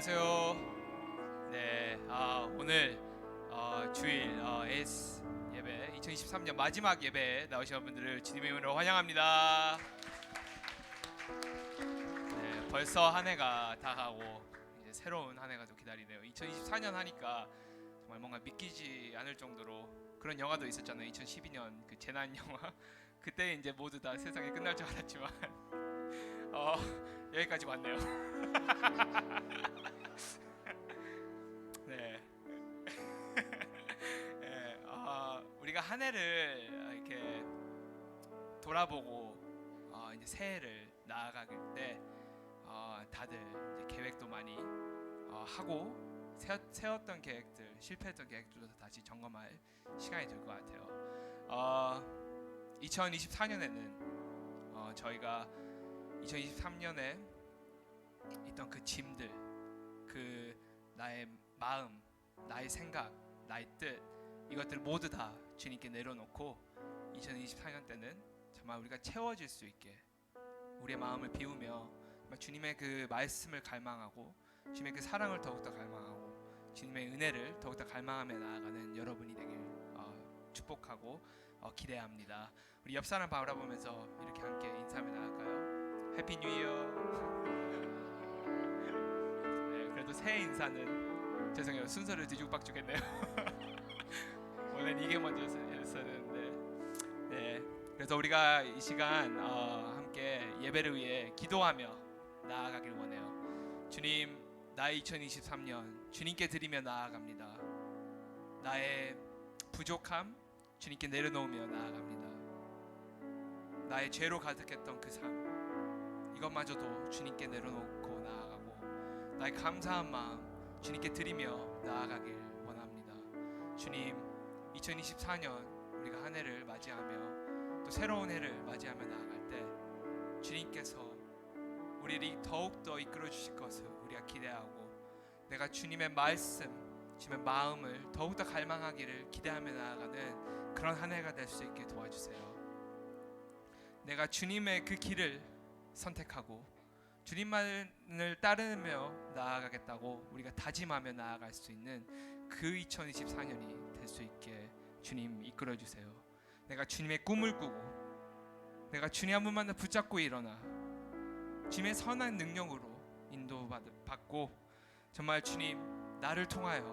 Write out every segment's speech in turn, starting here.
안녕하세요. 네, 오늘 주일 AS 예배 2023년 마지막 예배에 나오신 분들을 주님의 이름으로 환영합니다. 네, 벌써 한 해가 다 가고 이제 새로운 한 해가 또 기다리네요. 2024년 하니까 정말 뭔가 믿기지 않을 정도로 그런 영화도 있었잖아요. 2012년 그 재난 영화. 그때 이제 모두 다 세상이 끝날 줄 알았지만 여기까지 왔네요. 네. 네, 우리가 한 해를 이렇게 돌아보고 이제 새해를 나아가길 때 다들 이제 계획도 많이 하고 세웠던 계획들, 실패했던 계획들도 다시 점검할 시간이 될 것 같아요. 2024년에는 저희가 2023년에 있던 그 짐들, 그 나의 마음, 나의 생각, 나의 뜻, 이것들 모두 다 주님께 내려놓고 2024년 때는 정말 우리가 채워질 수 있게 우리의 마음을 비우며 주님의 그 말씀을 갈망하고 주님의 그 사랑을 더욱더 갈망하고 주님의 은혜를 더욱더 갈망하며 나아가는 여러분이 되길 축복하고 기대합니다. 우리 옆 사람 바라보면서 이렇게 함께 인사하며 나갈까요? 해피 뉴 이어. 네, 그래도 새해 인사는 죄송해요, 순서를 뒤죽박죽했네요. 원래는 이게 먼저였었는데, 네, 그래서 우리가 이 시간 함께 예배를 위해 기도하며 나아가길 원해요. 주님, 나의 2023년 주님께 드리며 나아갑니다. 나의 부족함 주님께 내려놓으며 나아갑니다. 나의 죄로 가득했던 그 삶, 이것마저도 주님께 내려놓고 나아가고 나의 감사한 마음 주님께 드리며 나아가길 원합니다. 주님, 2024년 우리가 한 해를 맞이하며 또 새로운 해를 맞이하며 나아갈 때 주님께서 우리를 더욱더 이끌어 주실 것을 우리가 기대하고 내가 주님의 말씀, 주님의 마음을 더욱더 갈망하기를 기대하며 나아가는 그런 한 해가 될 수 있게 도와주세요. 내가 주님의 그 길을 선택하고 주님만을 따르며 나아가겠다고 우리가 다짐하며 나아갈 수 있는 그 2024년이 될 수 있게 주님 이끌어 주세요. 내가 주님의 꿈을 꾸고 내가 주님 한 분만 붙잡고 일어나 주님의 선한 능력으로 인도받고 정말 주님 나를 통하여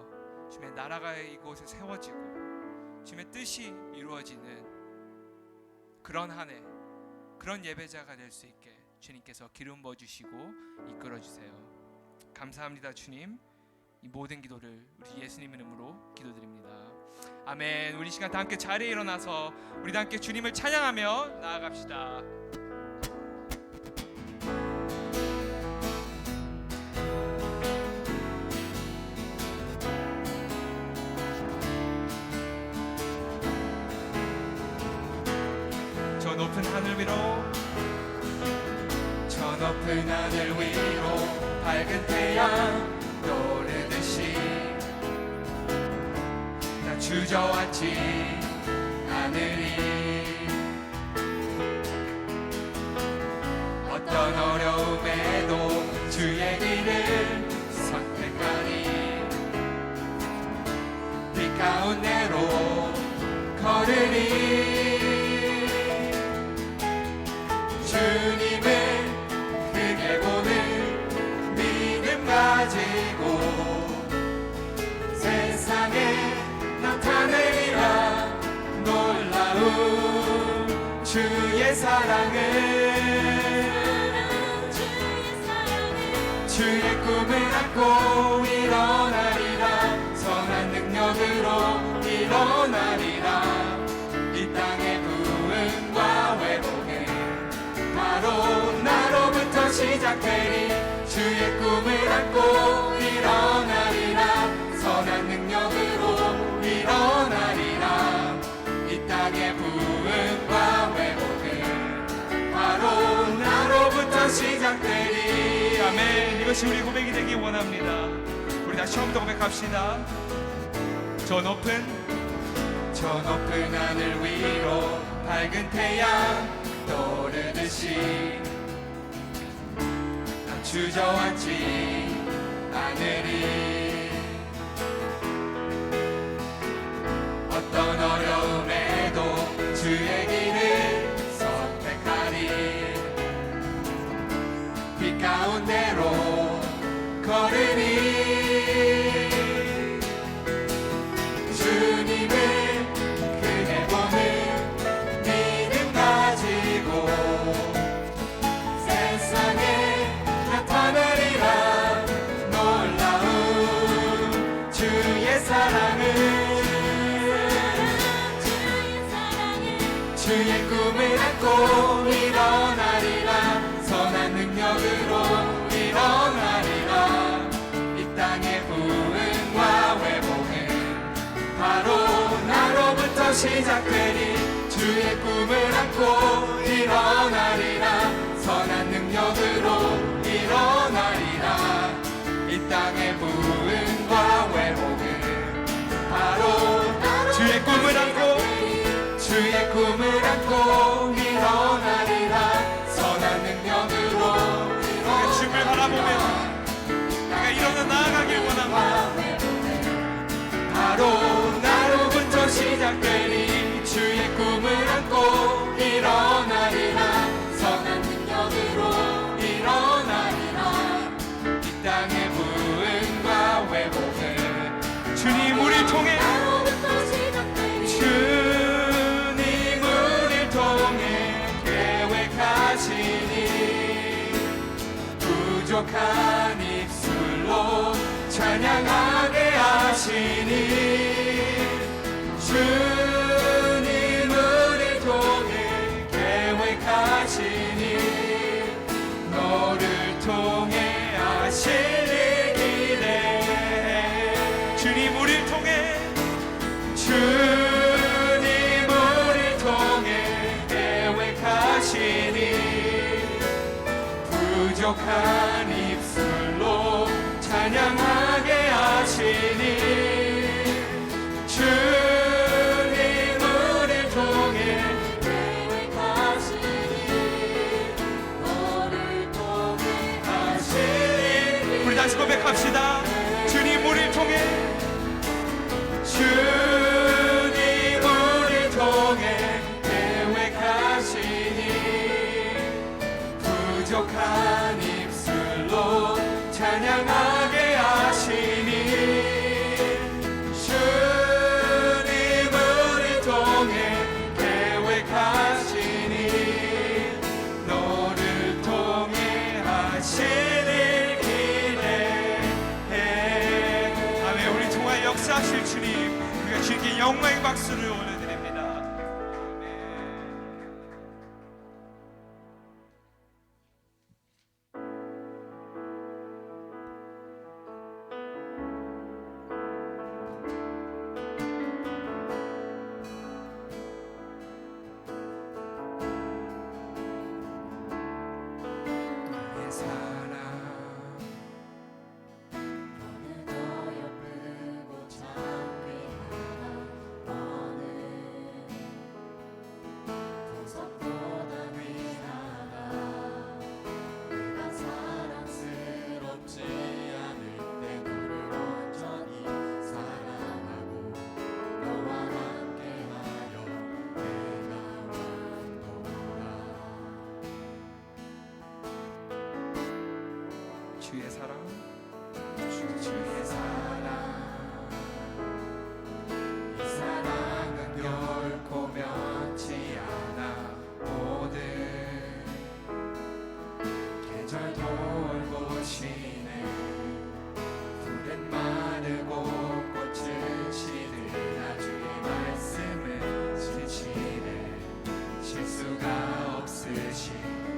주님의 나라가 이곳에 세워지고 주님의 뜻이 이루어지는 그런 한 해, 그런 예배자가 될 수 있게 주님께서 기름 부어주시고 이끌어주세요. 감사합니다. 주님, 이 모든 기도를 우리 예수님 이름으로 기도드립니다. 아멘. 우리 시간 다 함께 자리에 일어나서 우리 다 함께 주님을 찬양하며 나아갑시다. 저 높은 하늘 위로, 저 높은 하늘 위로 밝은 태양 떠오르듯이 나 주저앉지 않으리. 어떤 어려움에도 주의 길을 선택하리. 빛 가운데로 걸으리. 주님을 크게 보는 믿음 가지고 세상에 나타내리라. 놀라운 주의 사랑을, 주의 꿈을 안고 일어나리라. 선한 능력으로 일어나리라. 이 땅의 부흥과 회복은 바로 나로부터 시작되리. 주의 꿈을 안고 일어나리라. 선한 능력으로 일어나리라. 이 땅의 부흥과 회복은 바로 나로부터 시작되리. 아멘. 이것이 우리 고백이 되기 원합니다. 우리 다시 처음부터 고백합시다. 저 높은 하늘 위로 밝은 태양 떠오르듯이 난 주저앉지 않으리. 어려움에도 주의 길을 선택하리. 빛 가운데로 걸으니 주님을 크게 보는 믿음 가지고 세상에 나타나리라. 놀라운 주의 사랑을 주의 꿈을 안고 일어나리라. 선한 능력으로 일어나리라. 이 땅의 부흥과 회복은 바로 나로부터 시작되리. 주의 꿈을 안고 일어나리라. 선한 능력으로 일어나리라. 이 땅의 부흥과 회복은 바로 주의 꿈을 안고 주의 꿈을 안고 일어나리라. 선한 능력으로 우리가 주님을 바라보며 내가 일어나 나아가길 원합니다. 바로 나로부터 시작되니 주의 꿈을 안고 일어나리라. 선한 능력으로 일어나리라. 이 땅의 부흥과 회복은 주님 우리를 통해 부족한 입술로 찬양하게 하시니 주님 우리를 통해 계획하시니 너를 통해 하실 일 기대해. 주님 우리를 통해 주님 우리를 통해 계획하시니 부족한 입술로 찬양하게 하시니 주님 우리를 통해 계획하시니 너를 통해 하시니. 우리 다시 고백합시다. 주님 우리를 통해 주님 우리를 통해 계획하시니 부족한 입술로 찬양하게 하시니 주님 우리를 통해 계획하시니 너를 통해 하실 일 기대해. 아멘. 우리 통하여 역사하실 주님, 우리가 주님께 영광의 박수를 올려드립니다. 주의 사랑, 주의 사랑, 이 사랑은 결코 변치 않아. 모든 계절 돌보시네. 풀은 마르고 꽃은 시들나 주의 말씀은 지치네. 실수가 없으신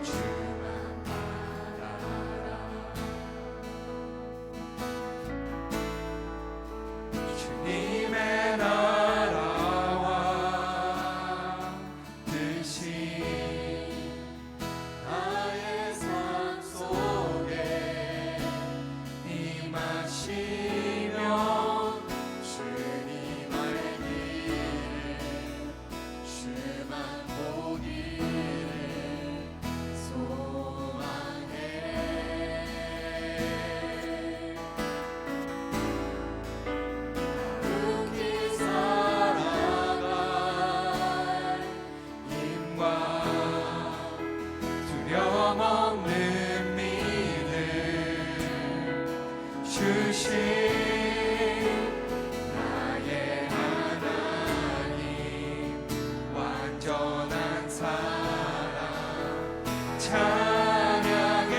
주만 바라라. 힘과 두려움 없는 믿음 주신 나의 하나님 완전한 사랑 찬양해.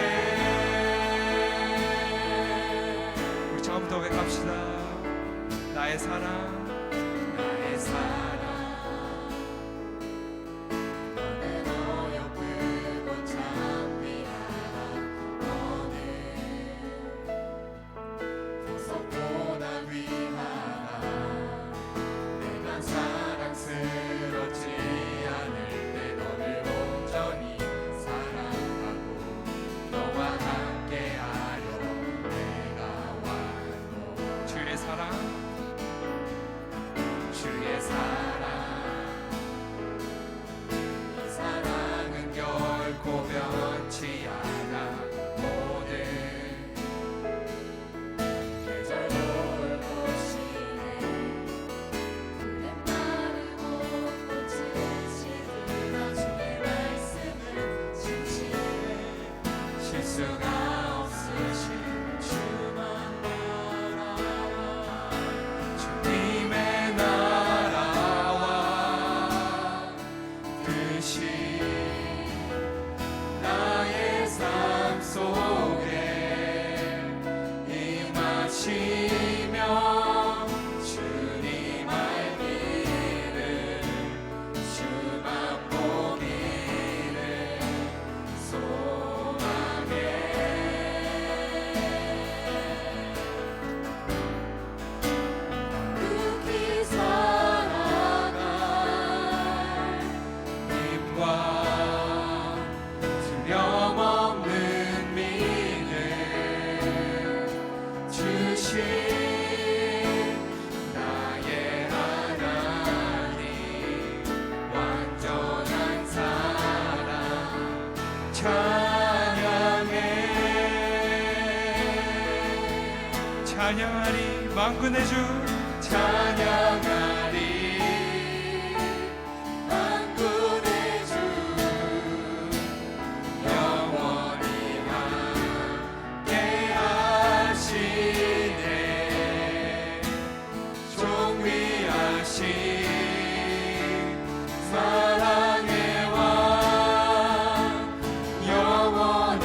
우리 처음부터 고백합시다. 나의 사랑 나의 사랑 찬양하리 만군의 주 찬양하리 만군의 주 영원히 함께 하시네 존귀하신 사랑의 왕 영원히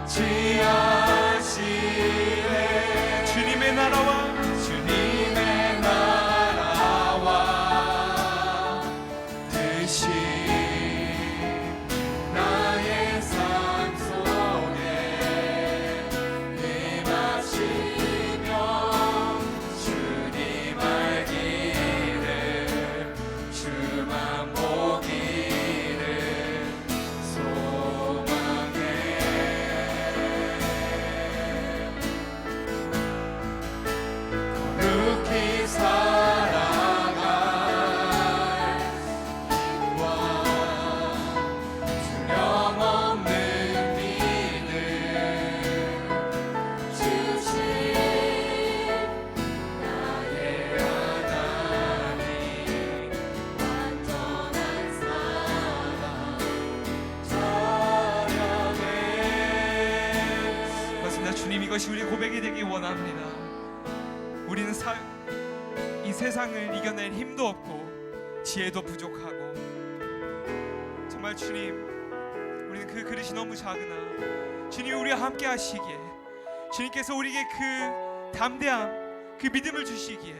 통치하시네 이것이 우리 고백이 되기 원합니다. 우리는 이 세상을 이겨낼 힘도 없고 지혜도 부족하고 정말 주님 우리는 그 그릇이 너무 작으나 주님 우리와 함께 하시기에 주님께서 우리에게 그 담대함 그 믿음을 주시기에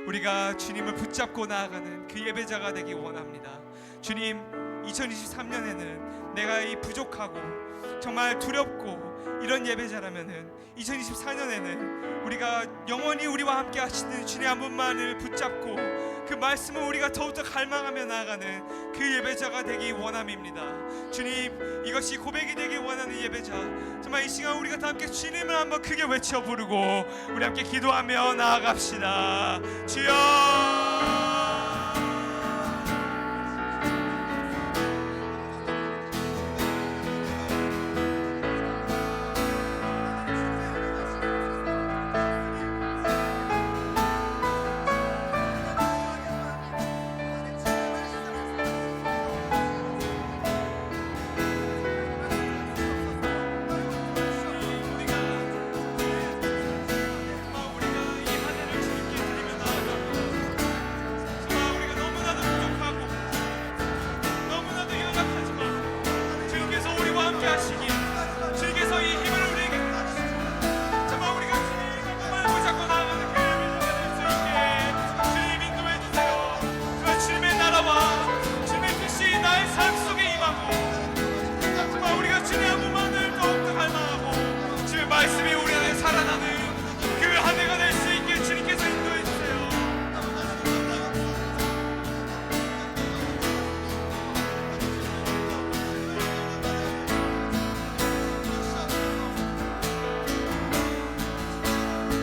우리가 주님을 붙잡고 나아가는 그 예배자가 되기 원합니다. 주님 2023년에는 내가 이 부족하고 정말 두렵고 이런 예배자라면은 2024년에는 우리가 영원히 우리와 함께 하시는 주님 한 분만을 붙잡고 그 말씀을 우리가 더욱더 갈망하며 나아가는 그 예배자가 되기 원함입니다. 주님, 이것이 고백이 되기 원하는 예배자, 정말 이 시간 우리가 다 함께 주님을 한번 크게 외쳐 부르고 우리 함께 기도하며 나아갑시다. 주여. 말씀이 우리 안에 살아나는 그 한 해가 될 수 있게 주님께서 인도해 주세요.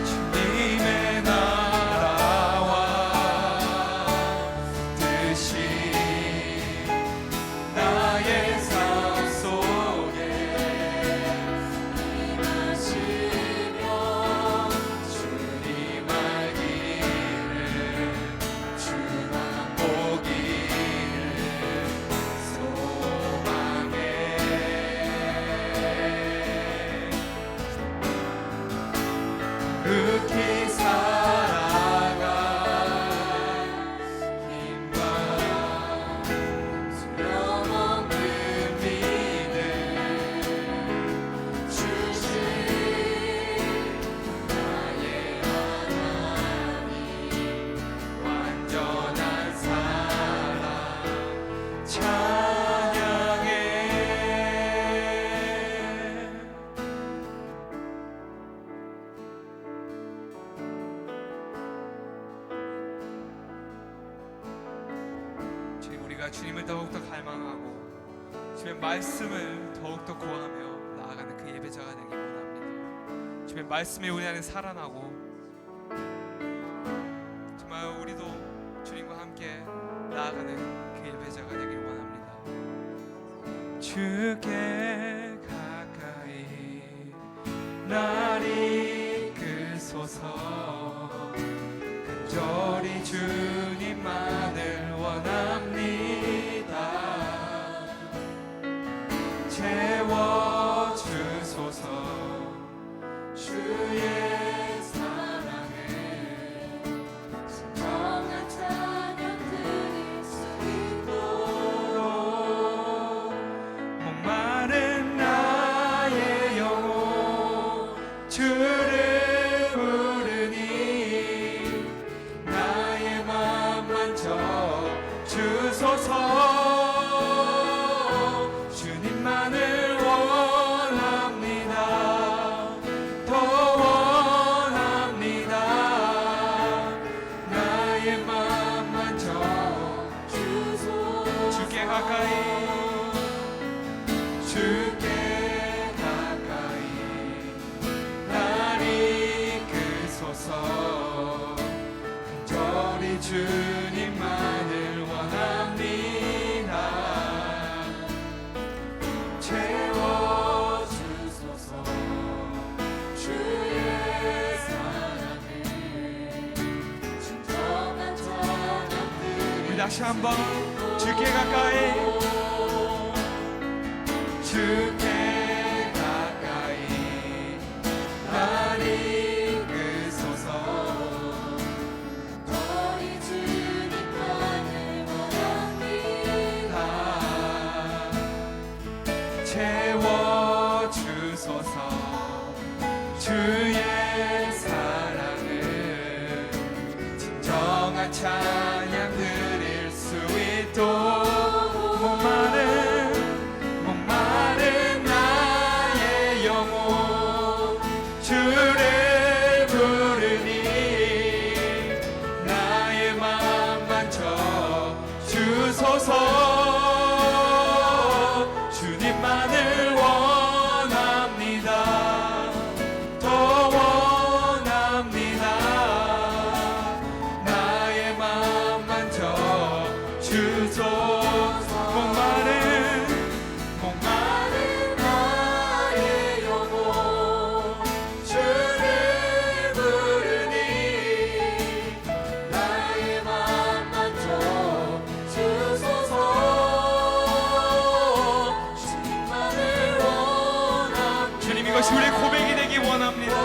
주님의 나라와 뜻이 나의 삶 속에 주님 알기를 주만 보기를 소망해. 흑히 살아갈 힘과 수명없는 믿음 주신 나의 하나님, 완전한 사랑 찬양해. 주님, 우리가 주님을 더욱더 갈망하고 주님의 말씀을 더욱더 구하며 나아가는 그 예배자가 되기 원합니다. 주님의 말씀이 우리 안에 살아나고 정말 우리도 주님과 함께 나아가는 그 예배자가 되길 원합니다. 주께 가까이 날 이끄소서. 간절히 주님만을 원합니다. 채워주소서. 주의 사랑을 정한 찬양 드릴 수 있도록 목마른 나의 영혼 주를 부르니 나의 맘 만져 주소서. 주님만을 원합니다. 더 원합니다. 나의 맘 만져 주소서. 주께 가까이 주께 가까이 날 이끄소서. 간절히 주님만을 원합니다. 채워주소서. 주의 사랑을 진정한 찬양 우리 다시 한번 주께 가까이 주께 가까이 날 이끄소서. 너희 주님만을 원합니다. 채워주소서. 주의 사랑을 진정한 찬양 드릴 수 있도록 목마른 나의 영혼 주를 부르니 나의 맘 만져 주소서. 목마른 나의 영혼 주를 부르니 나의 맘 만져 주소서. 주님만을 원합니다. 주님, 이것이 우리의 고백이 되기 원합니다.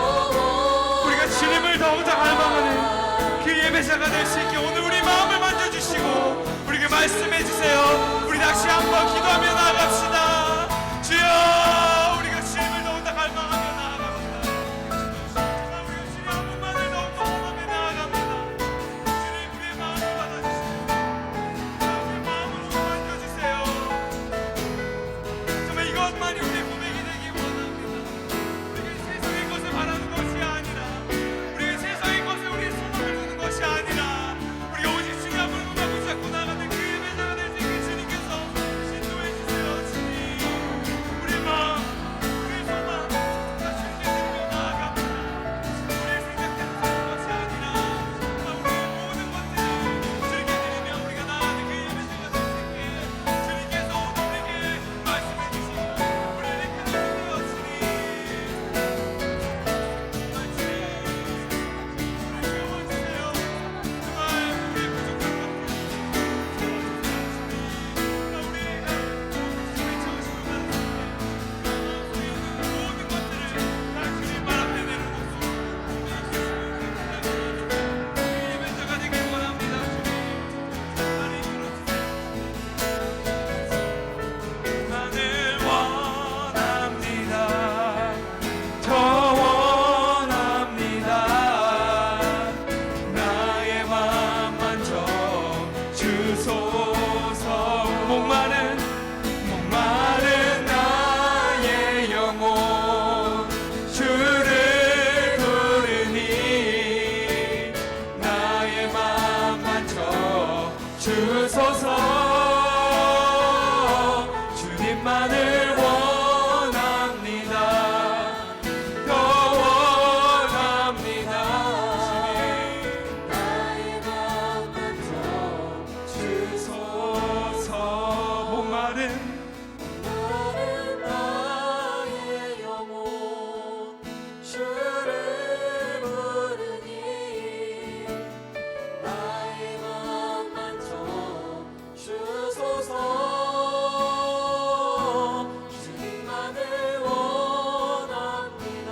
우리가 주님을 더욱더 갈망하는 그 예배자가 될 수 있게 오늘 우리 마음을 만져주시고 우리에게 말씀해 주세요. 우리 다시 한번 기도하며 나아갑시다. 주여, 우리가 주님을 더욱더 갈망하며 나아갑니다. 정말 우리가 주님 한 분만을 더욱더 원하며 나아갑니다. 주님, 우리의 마음을 받아주시고 우리의 마음으로 만져주세요. 정말 이것만이 우리의 고백이 되기 원합니다. 우리가 세상의 것을 바라는 것이 아니라, 우리가 세상의 것에 우리의 소망을 두는 것이 아니라, 우리가 오직 주님 앞을 붙잡고 나가는 그 예배자가 될 수 있게 주님께서 인도해 주세요. 주님, 우리의 마음, 우리의 소망 다 주님께 드리며 나아갑니다. 우리의 생각대로 사는 것이 아니라 우리의 모든 것들을 주님께 드리며 우리가 나아가는 그 예배자가 될 수 있게 주님께서 오늘 우리에게 말씀해 주시고 우리를 이끌어 주세요. 목마른 나의 영혼 주를 부르니 나의 맘 만져 주소서. 주님만을 원합니다. 더 원합니다. 나의 맘 만져 주소서. 목마른 나의 영혼 주를 부르니 나의 맘 만져 주소서. 주님만을 원합니다.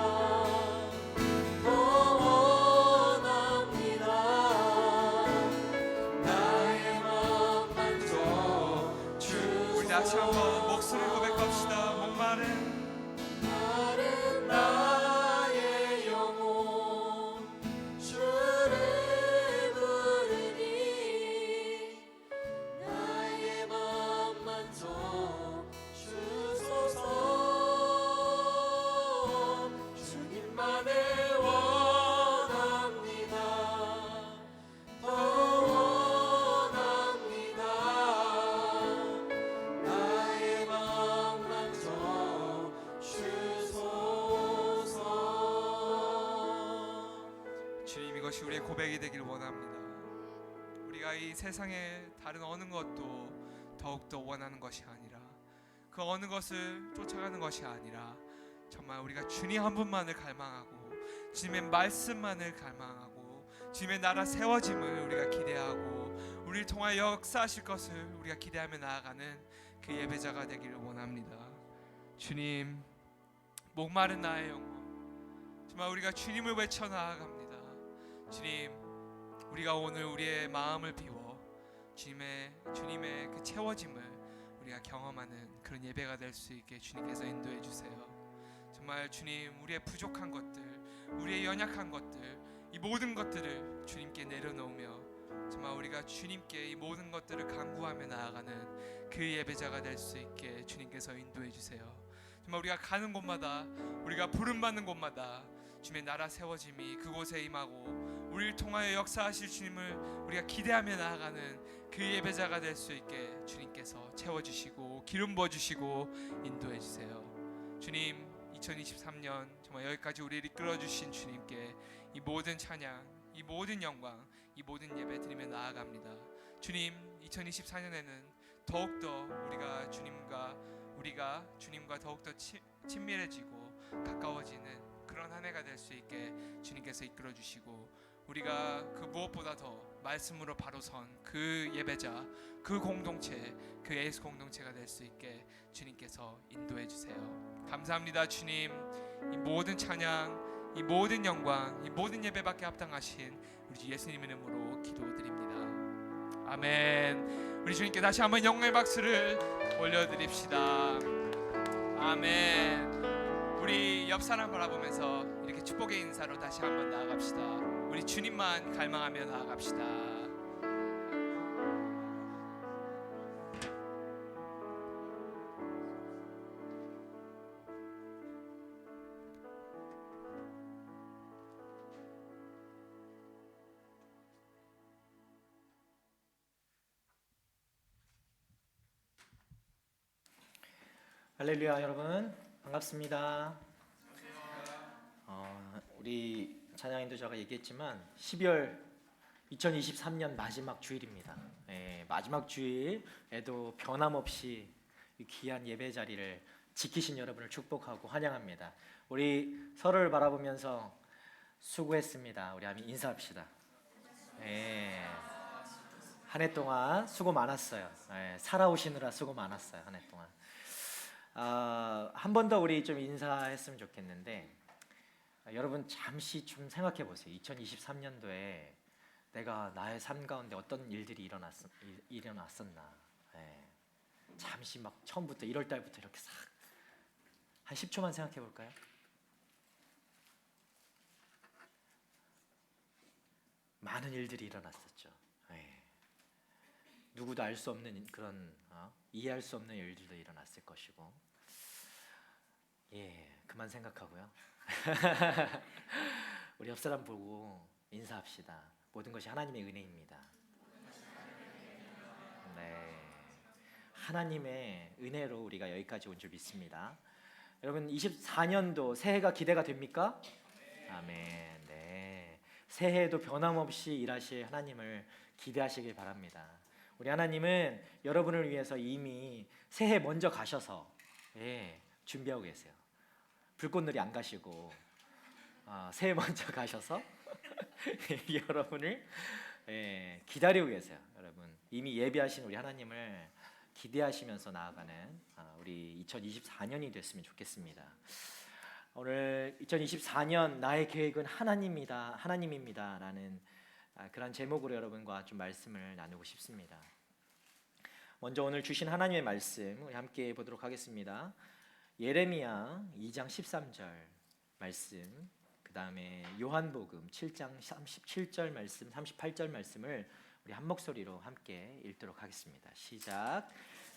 더 원합니다. 나의 맘 만져 우리 다시 한번 목소리 고백합시다. 목마른 마른 나의 영혼 주를 부르니 나의 맘 만져 주소서. 주님만을 원합니다. 더 원합니다. 나의 맘 만져 주소서. 주님, 이것이 우리의 고백이 되길 원합니다. 우리가 이 세상의 다른 어느 것도 더욱더 원하는 것이 아니라, 그 어느 것을 쫓아가는 것이 아니라 정말 우리가 주님 한 분만을 갈망하고 주님의 말씀만을 갈망하고 주님의 나라 세워짐을 우리가 기대하고 우리를 통하여 역사하실 것을 우리가 기대하며 나아가는 그 예배자가 되기를 원합니다. 주님, 목마른 나의 영혼, 정말 우리가 주님을 외쳐 나아갑니다. 주님, 우리가 오늘 우리의 마음을 비워 주님의 그 채워짐을 우리가 경험하는 그런 예배가 될 수 있게 주님께서 인도해 주세요. 정말 주님, 우리의 부족한 것들, 우리의 연약한 것들, 이 모든 것들을 주님께 내려놓으며 정말 우리가 주님께 이 모든 것들을 간구하며 나아가는 그 예배자가 될 수 있게 주님께서 인도해 주세요. 정말 우리가 가는 곳마다, 우리가 부름받는 곳마다 주님의 나라 세워짐이 그곳에 임하고 우리를 통하여 역사하실 주님을 우리가 기대하며 나아가는 그 예배자가 될 수 있게 주님께서 채워주시고 기름 부어주시고 인도해 주세요. 주님, 2023년 정말 여기까지 우리를 이끌어주신 주님께 이 모든 찬양, 이 모든 영광, 이 모든 예배 드리며 나아갑니다. 주님, 2024년에는 더욱더 우리가 주님과 더욱더 친밀해지고 가까워지는 그런 한 해가 될 수 있게 주님께서 이끌어 주시고, 우리가 그 무엇보다 더 말씀으로 바로 선 그 예배자, 그 공동체, 그 예수 공동체가 될 수 있게 주님께서 인도해 주세요. 감사합니다. 주님, 이 모든 찬양, 이 모든 영광, 이 모든 예배받게 합당하신 우리 주 예수님 이름으로 기도드립니다. 아멘. 우리 주님께 다시 한번 영광의 박수를 올려드립시다. 아멘. 우리 옆 사람 바라보면서 이렇게 축복의 인사로 다시 한번 나아갑시다. 우리 주님만 갈망하며 나아갑시다. 할렐루야. 여러분 반갑습니다. 우리 찬양 인도자가 얘기했지만 12월 2023년 마지막 주일입니다. 마지막 주일에도 변함없이 이 귀한 예배 자리를 지키신 여러분을 축복하고 환영합니다. 우리 서로를 바라보면서 수고했습니다. 우리 한번 인사합시다. 한 해 동안 수고 많았어요. 살아오시느라 수고 많았어요. 한 해 동안. 한 번 더 우리 좀 인사했으면 좋겠는데, 여러분 잠시 좀 생각해 보세요. 2023년도에 내가 나의 삶 가운데 어떤 일들이 일어났었나. 잠시 막 처음부터 1월 달부터 이렇게 싹 한 10초만 생각해 볼까요? 많은 일들이 일어났었죠. 누구도 알 수 없는 그런 이해할 수 없는 일들도 일어났을 것이고, 그만 생각하고요. 우리 옆 사람 보고 인사합시다. 모든 것이 하나님의 은혜입니다. 하나님의 은혜로 우리가 여기까지 온 줄 믿습니다. 여러분 24년도 새해가 기대가 됩니까? 아멘. 새해에도 변함없이 일하실 하나님을 기대하시길 바랍니다. 우리 하나님은 여러분을 위해서 이미 새해 먼저 가셔서 준비하고 계세요. 불꽃놀이 안 가시고 새해 먼저 가셔서 여러분을 기다리고 계세요. 여러분 이미 예비하신 우리 하나님을 기대하시면서 나아가는 우리 2024년이 됐으면 좋겠습니다. 오늘 2024년 나의 계획은 하나님입니다라는 그런 제목으로 여러분과 좀 말씀을 나누고 싶습니다. 먼저 오늘 주신 하나님의 말씀 우리 함께 보도록 하겠습니다. 예레미야 2장 13절 말씀, 그 다음에 요한복음 7장 37절 말씀, 38절 말씀을 우리 한 목소리로 함께 읽도록 하겠습니다. 시작.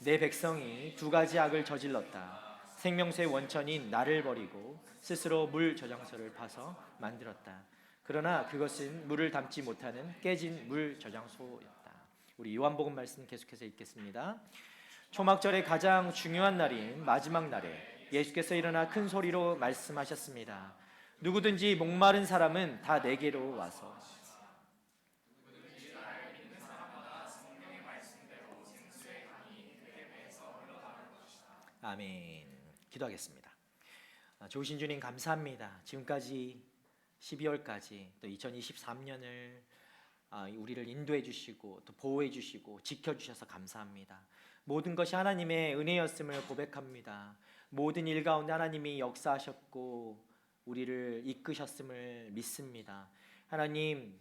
내 백성이 두 가지 악을 저질렀다. 생명수의 원천인 나를 버리고 스스로 물 저장소를 파서 만들었다. 그러나 그것은 물을 담지 못하는 깨진 물 저장소였다. 우리 요한복음 말씀 계속해서 읽겠습니다. 초막절의 가장 중요한 날인 마지막 날에 예수께서 일어나 큰 소리로 말씀하셨습니다. 누구든지 목마른 사람은 다 내게로 와서. 아멘. 기도하겠습니다. 좋으신 주님 감사합니다. 지금까지 12월까지 또 2023년을 우리를 인도해 주시고 또 보호해 주시고 지켜 주셔서 감사합니다. 모든 것이 하나님의 은혜였음을 고백합니다. 모든 일 가운데 하나님이 역사하셨고 우리를 이끄셨음을 믿습니다. 하나님,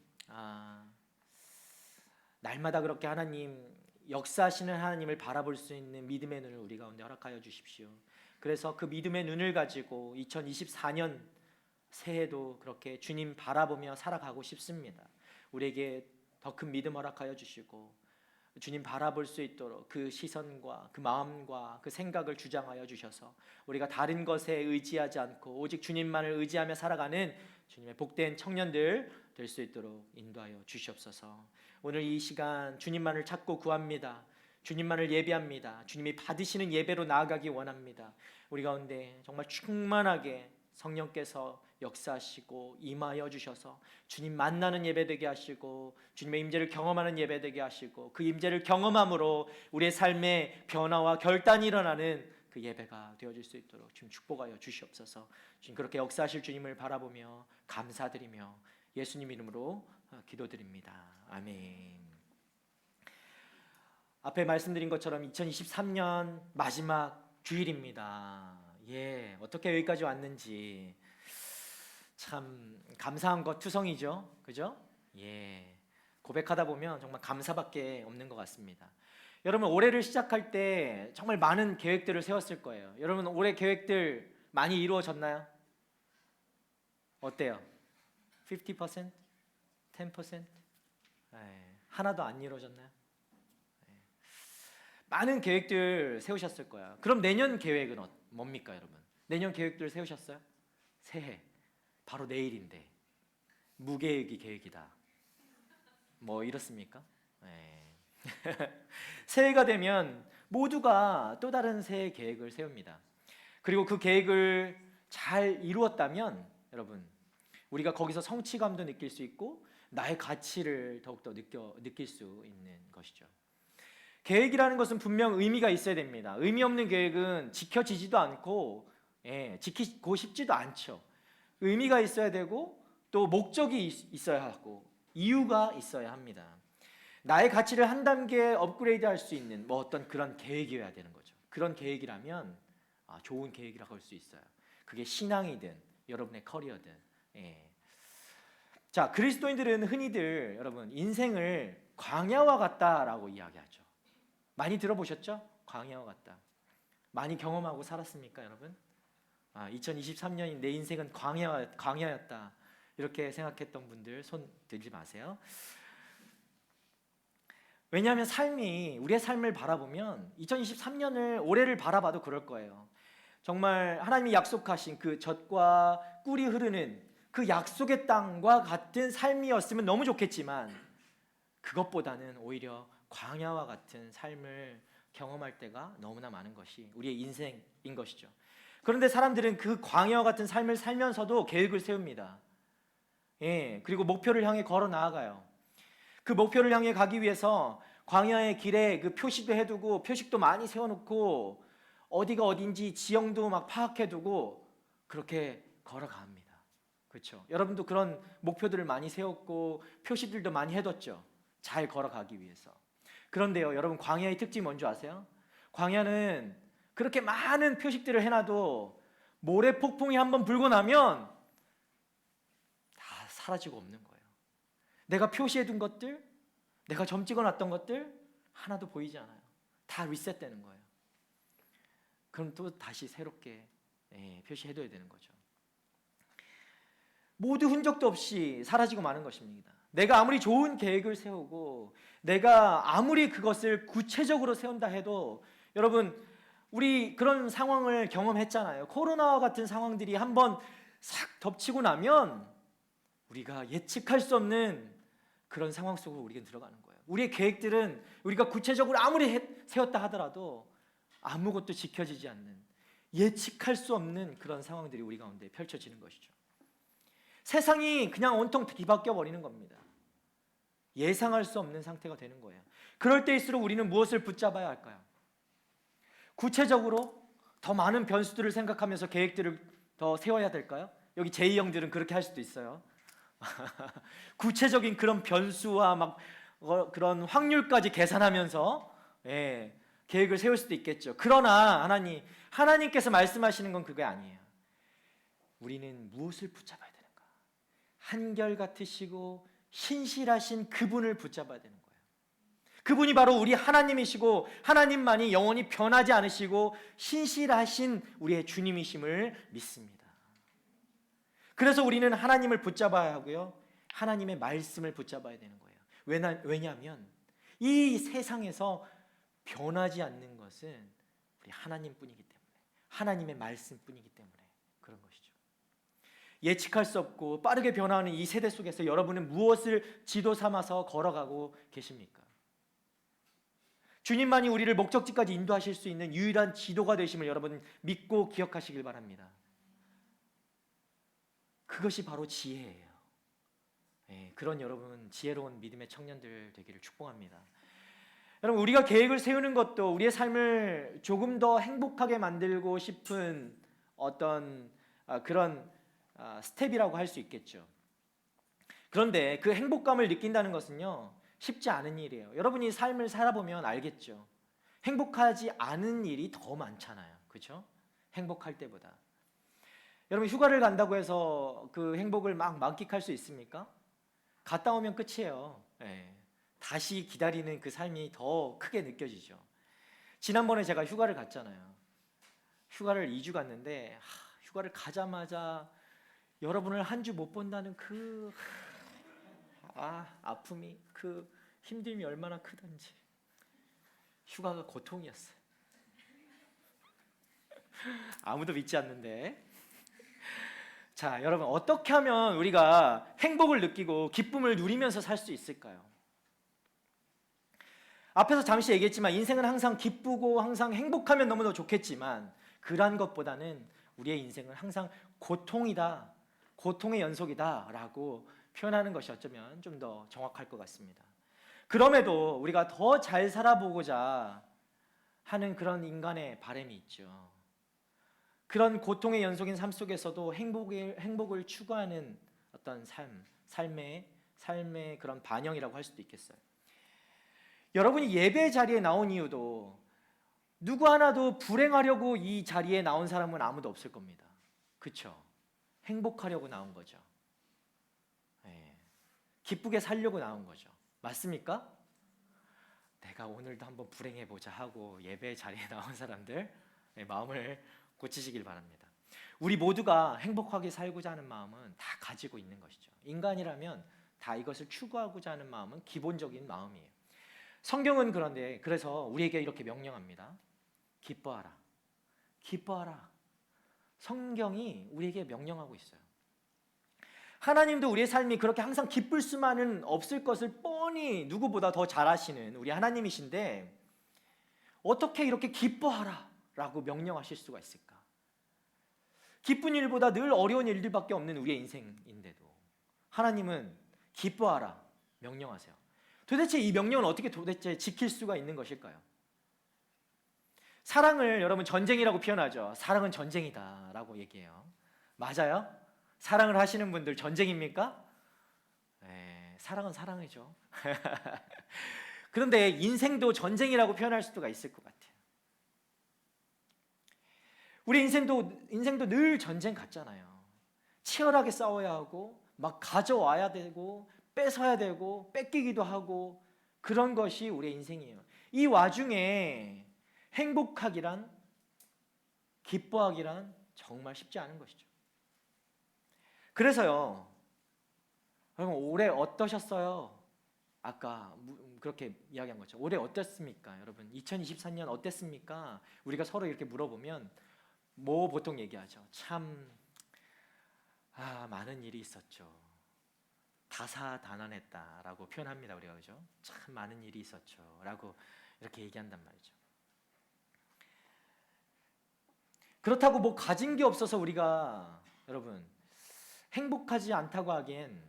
날마다 그렇게 하나님 역사하시는 하나님을 바라볼 수 있는 믿음의 눈을 우리 가운데 허락하여 주십시오. 그래서 그 믿음의 눈을 가지고 2024년 새해도 그렇게 주님 바라보며 살아가고 싶습니다. 우리에게 더 큰 믿음 허락하여 주시고 주님 바라볼 수 있도록 그 시선과 그 마음과 그 생각을 주장하여 주셔서 우리가 다른 것에 의지하지 않고 오직 주님만을 의지하며 살아가는 주님의 복된 청년들 될 수 있도록 인도하여 주시옵소서. 오늘 이 시간 주님만을 찾고 구합니다. 주님만을 예배합니다. 주님이 받으시는 예배로 나아가기 원합니다. 우리 가운데 정말 충만하게 성령께서 역사하시고 임하여 주셔서 주님 만나는 예배되게 하시고 주님의 임재를 경험하는 예배되게 하시고 그 임재를 경험함으로 우리의 삶에 변화와 결단이 일어나는 그 예배가 되어질 수 있도록 주님 축복하여 주시옵소서. 주님 그렇게 역사하실 주님을 바라보며 감사드리며 예수님 이름으로 기도드립니다. 아멘. 앞에 말씀드린 것처럼 2023년 마지막 주일입니다. 예, 어떻게 여기까지 왔는지 참 감사한 것 투성이죠, 그죠? 예, 고백하다 보면 정말 감사밖에 없는 것 같습니다. 여러분 올해를 시작할 때 정말 많은 계획들을 세웠을 거예요. 여러분 올해 계획들 많이 이루어졌나요? 어때요? 50%? 10%? 하나도 안 이루어졌나요? 많은 계획들 세우셨을 거야. 그럼 내년 계획은 뭡니까, 여러분? 내년 계획들 세우셨어요? 새해 바로 내일인데 무계획이 계획이다. 뭐 이렇습니까? 새해가 되면 모두가 또 다른 새해 계획을 세웁니다. 그리고 그 계획을 잘 이루었다면 여러분 우리가 거기서 성취감도 느낄 수 있고 나의 가치를 더욱더 느낄 수 있는 것이죠. 계획이라는 것은 분명 의미가 있어야 됩니다. 의미 없는 계획은 지켜지지도 않고 지키고 싶지도 않죠. 의미가 있어야 되고 또 목적이 있어야 하고 이유가 있어야 합니다. 나의 가치를 한 단계 업그레이드 할 수 있는 뭐 어떤 그런 계획이어야 되는 거죠. 그런 계획이라면 좋은 계획이라고 할 수 있어요. 그게 신앙이든 여러분의 커리어든. 자, 그리스도인들은 흔히들 여러분 인생을 광야와 같다라고 이야기하죠. 많이 들어보셨죠? 광야와 같다. 많이 경험하고 살았습니까, 여러분? 2023년인 내 인생은 광야였다. 이렇게 생각했던 분들 손 들지 마세요. 왜냐하면 우리의 삶을 바라보면 2023년을 올해를 바라봐도 그럴 거예요. 정말 하나님이 약속하신 그 젖과 꿀이 흐르는 그 약속의 땅과 같은 삶이었으면 너무 좋겠지만 그것보다는 오히려 광야와 같은 삶을 경험할 때가 너무나 많은 것이 우리의 인생인 것이죠. 그런데 사람들은 그 광야와 같은 삶을 살면서도 계획을 세웁니다. 그리고 목표를 향해 걸어 나아가요. 그 목표를 향해 가기 위해서 광야의 길에 그 표시도 해두고 표식도 많이 세워놓고 어디가 어딘지 지형도 막 파악해두고 그렇게 걸어갑니다. 그렇죠? 여러분도 그런 목표들을 많이 세웠고 표시들도 많이 해뒀죠. 잘 걸어가기 위해서. 그런데요, 여러분 광야의 특징이 뭔지 아세요? 광야는 그렇게 많은 표식들을 해놔도 모래 폭풍이 한번 불고 나면 다 사라지고 없는 거예요. 내가 표시해둔 것들, 내가 점 찍어놨던 것들 하나도 보이지 않아요. 다 리셋되는 거예요. 그럼 또 다시 새롭게 표시해둬야 되는 거죠. 모두 흔적도 없이 사라지고 마는 것입니다. 내가 아무리 좋은 계획을 세우고 내가 아무리 그것을 구체적으로 세운다 해도 여러분 우리 그런 상황을 경험했잖아요. 코로나와 같은 상황들이 한번 싹 덮치고 나면 우리가 예측할 수 없는 그런 상황 속으로 우리가 들어가는 거예요. 우리의 계획들은 우리가 구체적으로 아무리 세웠다 하더라도 아무것도 지켜지지 않는 예측할 수 없는 그런 상황들이 우리 가운데 펼쳐지는 것이죠. 세상이 그냥 온통 뒤바뀌어 버리는 겁니다. 예상할 수 없는 상태가 되는 거예요. 그럴 때일수록 우리는 무엇을 붙잡아야 할까요? 구체적으로 더 많은 변수들을 생각하면서 계획들을 더 세워야 될까요? 여기 제2 형들은 그렇게 할 수도 있어요. 구체적인 그런 변수와 막 그런 확률까지 계산하면서 계획을 세울 수도 있겠죠. 그러나 하나님께서 말씀하시는 건 그게 아니에요. 우리는 무엇을 붙잡아야 되는가? 한결같으시고 신실하신 그분을 붙잡아야 되는 거예요. 그분이 바로 우리 하나님이시고 하나님만이 영원히 변하지 않으시고 신실하신 우리의 주님이심을 믿습니다. 그래서 우리는 하나님을 붙잡아야 하고요. 하나님의 말씀을 붙잡아야 되는 거예요. 왜냐하면 이 세상에서 변하지 않는 것은 우리 하나님뿐이기 때문에 하나님의 말씀뿐이기 때문에 그런 것이죠. 예측할 수 없고 빠르게 변화하는 이 세대 속에서 여러분은 무엇을 지도 삼아서 걸어가고 계십니까? 주님만이 우리를 목적지까지 인도하실 수 있는 유일한 지도가 되심을 여러분 믿고 기억하시길 바랍니다. 그것이 바로 지혜예요. 그런 여러분 지혜로운 믿음의 청년들 되기를 축복합니다. 여러분, 우리가 계획을 세우는 것도 우리의 삶을 조금 더 행복하게 만들고 싶은 어떤 그런 스텝이라고 할 수 있겠죠. 그런데 그 행복감을 느낀다는 것은요, 쉽지 않은 일이에요. 여러분이 삶을 살아보면 알겠죠. 행복하지 않은 일이 더 많잖아요. 그렇죠? 행복할 때보다. 여러분, 휴가를 간다고 해서 그 행복을 막 만끽할 수 있습니까? 갔다 오면 끝이에요. 다시 기다리는 그 삶이 더 크게 느껴지죠. 지난번에 제가 휴가를 갔잖아요. 휴가를 2주 갔는데 휴가를 가자마자 여러분을 한 주 못 본다는 그 아픔이, 그 힘듦이 얼마나 크던지. 휴가가 고통이었어요. 아무도 믿지 않는데. 자, 여러분, 어떻게 하면 우리가 행복을 느끼고 기쁨을 누리면서 살 수 있을까요? 앞에서 잠시 얘기했지만 인생은 항상 기쁘고 항상 행복하면 너무나 좋겠지만 그러한 것보다는 우리의 인생은 항상 고통이다, 고통의 연속이다 라고 표현하는 것이 어쩌면 좀 더 정확할 것 같습니다. 그럼에도 우리가 더 잘 살아보고자 하는 그런 인간의 바람이 있죠. 그런 고통의 연속인 삶 속에서도 행복을 추구하는 어떤 삶의 그런 반영이라고 할 수도 있겠어요. 여러분이 예배 자리에 나온 이유도 누구 하나도 불행하려고 이 자리에 나온 사람은 아무도 없을 겁니다. 그렇죠? 행복하려고 나온 거죠. 기쁘게 살려고 나온 거죠. 맞습니까? 내가 오늘도 한번 불행해보자 하고 예배 자리에 나온 사람들 마음을 고치시길 바랍니다. 우리 모두가 행복하게 살고자 하는 마음은 다 가지고 있는 것이죠. 인간이라면 다 이것을 추구하고자 하는 마음은 기본적인 마음이에요. 성경은 그런데 그래서 우리에게 이렇게 명령합니다. 기뻐하라. 기뻐하라. 성경이 우리에게 명령하고 있어요. 하나님도 우리의 삶이 그렇게 항상 기쁠 수만은 없을 것을 뻔히 누구보다 더 잘 아시는 우리 하나님이신데 어떻게 이렇게 기뻐하라 라고 명령하실 수가 있을까? 기쁜 일보다 늘 어려운 일들밖에 없는 우리의 인생인데도 하나님은 기뻐하라 명령하세요. 도대체 이 명령을 어떻게 도대체 지킬 수가 있는 것일까요? 사랑을 여러분 전쟁이라고 표현하죠. 사랑은 전쟁이다 라고 얘기해요. 맞아요? 사랑을 하시는 분들 전쟁입니까? 사랑은 사랑이죠. 그런데 인생도 전쟁이라고 표현할 수가 있을 것 같아요. 우리 인생도 늘 전쟁 같잖아요. 치열하게 싸워야 하고 막 가져와야 되고 뺏어야 되고 뺏기기도 하고 그런 것이 우리의 인생이에요. 이 와중에 행복하기란, 기뻐하기란 정말 쉽지 않은 것이죠. 그래서요, 여러분 올해 어떠셨어요? 아까 그렇게 이야기한 거죠. 올해 어땠습니까? 여러분 2023년 어땠습니까? 우리가 서로 이렇게 물어보면 뭐 보통 얘기하죠. 참 많은 일이 있었죠. 다사다난했다라고 표현합니다. 우리가 그죠? 참 많은 일이 있었죠라고 이렇게 얘기한단 말이죠. 그렇다고 뭐 가진 게 없어서 우리가 여러분 행복하지 않다고 하기엔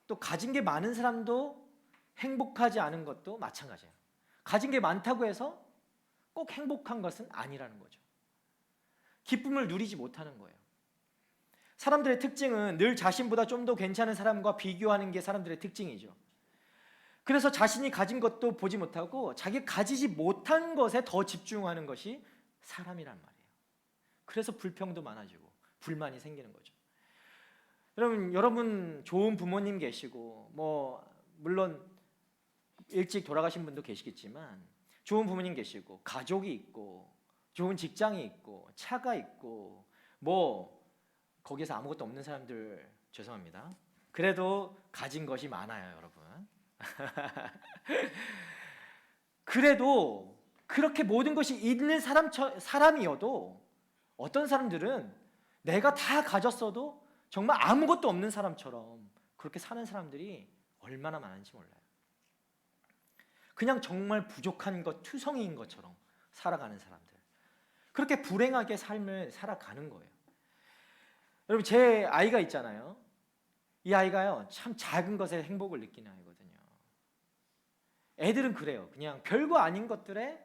또 가진 게 많은 사람도 행복하지 않은 것도 마찬가지예요. 가진 게 많다고 해서 꼭 행복한 것은 아니라는 거죠. 기쁨을 누리지 못하는 거예요. 사람들의 특징은 늘 자신보다 좀 더 괜찮은 사람과 비교하는 게 사람들의 특징이죠. 그래서 자신이 가진 것도 보지 못하고 자기 가지지 못한 것에 더 집중하는 것이 사람이란 말이에요. 그래서 불평도 많아지고 불만이 생기는 거죠. 여러분 좋은 부모님 계시고 뭐 물론 일찍 돌아가신 분도 계시겠지만 좋은 부모님 계시고 가족이 있고 좋은 직장이 있고 차가 있고 뭐 거기에서 아무것도 없는 사람들 죄송합니다. 그래도 가진 것이 많아요, 여러분. 그래도 그렇게 모든 것이 있는 사람이어도 어떤 사람들은 내가 다 가졌어도 정말 아무것도 없는 사람처럼 그렇게 사는 사람들이 얼마나 많은지 몰라요. 그냥 정말 부족한 것, 투성이인 것처럼 살아가는 사람들. 그렇게 불행하게 삶을 살아가는 거예요. 여러분 제 아이가 있잖아요. 이 아이가요 참 작은 것에 행복을 느끼는 아이거든요. 애들은 그래요. 그냥 별거 아닌 것들에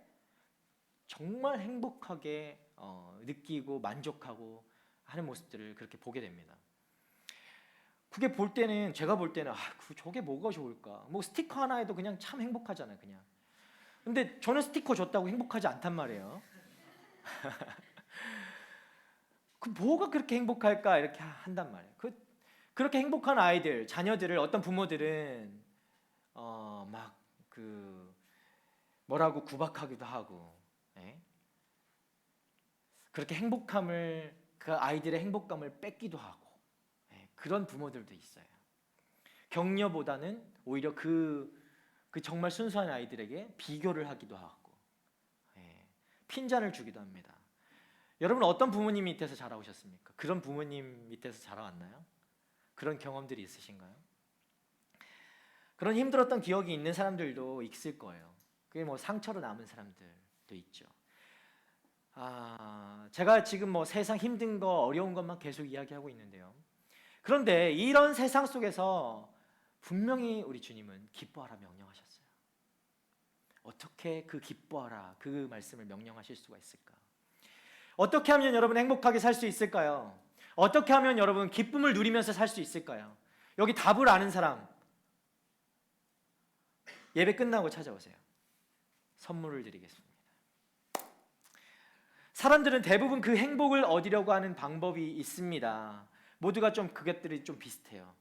정말 행복하게 느끼고 만족하고 하는 모습들을 그렇게 보게 됩니다. 그게 볼 때는 제가 볼 때는 저게 뭐가 좋을까? 뭐 스티커 하나에도 그냥 참 행복하잖아요, 그냥. 근데 저는 스티커 줬다고 행복하지 않단 말이에요. 그 뭐가 그렇게 행복할까 이렇게 한단 말이에요. 그렇게 행복한 아이들, 자녀들을 어떤 부모들은 막 뭐라고 구박하기도 하고, 예? 그렇게 그 아이들의 행복감을 뺏기도 하고, 예? 그런 부모들도 있어요. 격려보다는 오히려 그 정말 순수한 아이들에게 비교를 하기도 하고, 예? 핀잔을 주기도 합니다. 여러분 어떤 부모님 밑에서 자라오셨습니까? 그런 부모님 밑에서 자라왔나요? 그런 경험들이 있으신가요? 그런 힘들었던 기억이 있는 사람들도 있을 거예요. 그게 뭐 상처로 남은 사람들도 있죠. 제가 지금 뭐 세상 힘든 거 어려운 것만 계속 이야기하고 있는데요. 그런데 이런 세상 속에서 분명히 우리 주님은 기뻐하라 명령하셨어요. 어떻게 그 기뻐하라 그 말씀을 명령하실 수가 있을까? 어떻게 하면 여러분 행복하게 살 수 있을까요? 어떻게 하면 여러분 기쁨을 누리면서 살 수 있을까요? 여기 답을 아는 사람 예배 끝나고 찾아오세요. 선물을 드리겠습니다. 사람들은 대부분 그 행복을 얻으려고 하는 방법이 있습니다. 모두가 좀 그것들이 좀 비슷해요.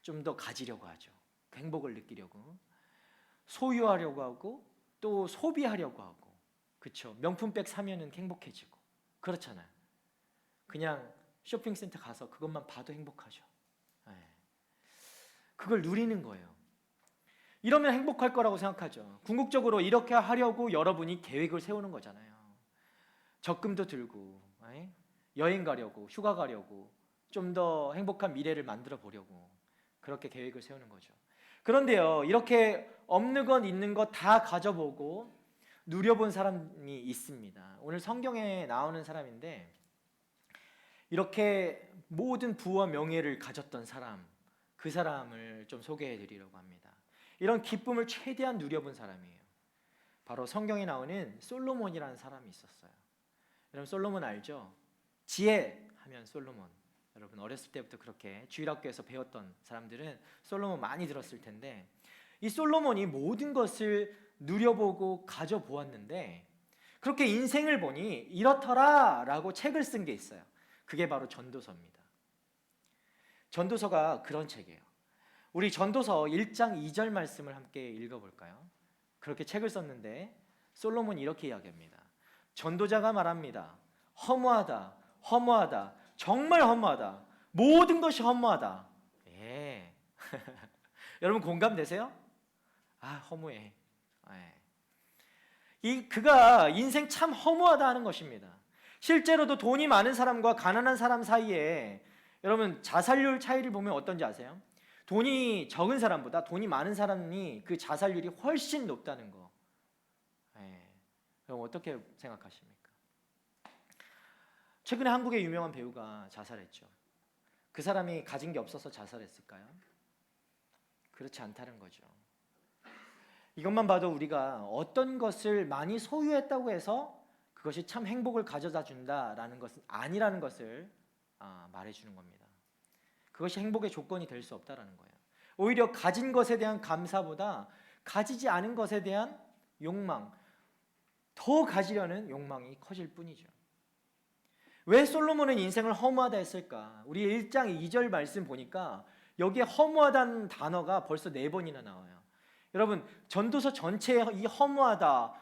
좀 더 가지려고 하죠. 그 행복을 느끼려고 소유하려고 하고 또 소비하려고 하고, 그렇죠? 명품백 사면은 행복해지고 그렇잖아요. 그냥 쇼핑센터 가서 그것만 봐도 행복하죠. 네. 그걸 누리는 거예요. 이러면 행복할 거라고 생각하죠. 궁극적으로 이렇게 하려고 여러분이 계획을 세우는 거잖아요. 적금도 들고, 여행 가려고, 휴가 가려고, 좀 더 행복한 미래를 만들어 보려고 그렇게 계획을 세우는 거죠. 그런데요, 이렇게 없는 것 있는 것 다 가져보고 누려본 사람이 있습니다. 오늘 성경에 나오는 사람인데 이렇게 모든 부와 명예를 가졌던 사람, 그 사람을 좀 소개해 드리려고 합니다. 이런 기쁨을 최대한 누려본 사람이에요. 바로 성경에 나오는 솔로몬이라는 사람이 있었어요. 여러분 솔로몬 알죠? 지혜 하면 솔로몬. 여러분 어렸을 때부터 그렇게 주일학교에서 배웠던 사람들은 솔로몬 많이 들었을 텐데, 이 솔로몬이 모든 것을 누려보고 가져보았는데 그렇게 인생을 보니 이렇더라 라고 책을 쓴 게 있어요. 그게 바로 전도서입니다. 전도서가 그런 책이에요. 우리 전도서 1장 2절 말씀을 함께 읽어볼까요? 그렇게 책을 썼는데 솔로몬이 이렇게 이야기합니다. 전도자가 말합니다. 허무하다, 허무하다, 정말 허무하다. 모든 것이 허무하다. 예. 여러분 공감되세요? 허무해. 그가 인생 참 허무하다 하는 것입니다. 실제로도 돈이 많은 사람과 가난한 사람 사이에 여러분 자살률 차이를 보면 어떤지 아세요? 돈이 적은 사람보다 돈이 많은 사람이 그 자살률이 훨씬 높다는 거. 그럼 어떻게 생각하십니까? 최근에 한국의 유명한 배우가 자살했죠. 그 사람이 가진 게 없어서 자살했을까요? 그렇지 않다는 거죠. 이것만 봐도 우리가 어떤 것을 많이 소유했다고 해서 그것이 참 행복을 가져다 준다라는 것은 아니라는 것을 말해주는 겁니다. 그것이 행복의 조건이 될 수 없다라는 거예요. 오히려 가진 것에 대한 감사보다 가지지 않은 것에 대한 욕망, 더 가지려는 욕망이 커질 뿐이죠. 왜 솔로몬은 인생을 허무하다 했을까? 우리 1장 2절 말씀 보니까 여기에 허무하다는 단어가 벌써 4번이나 나와요. 여러분 전도서 전체에 이 허무하다,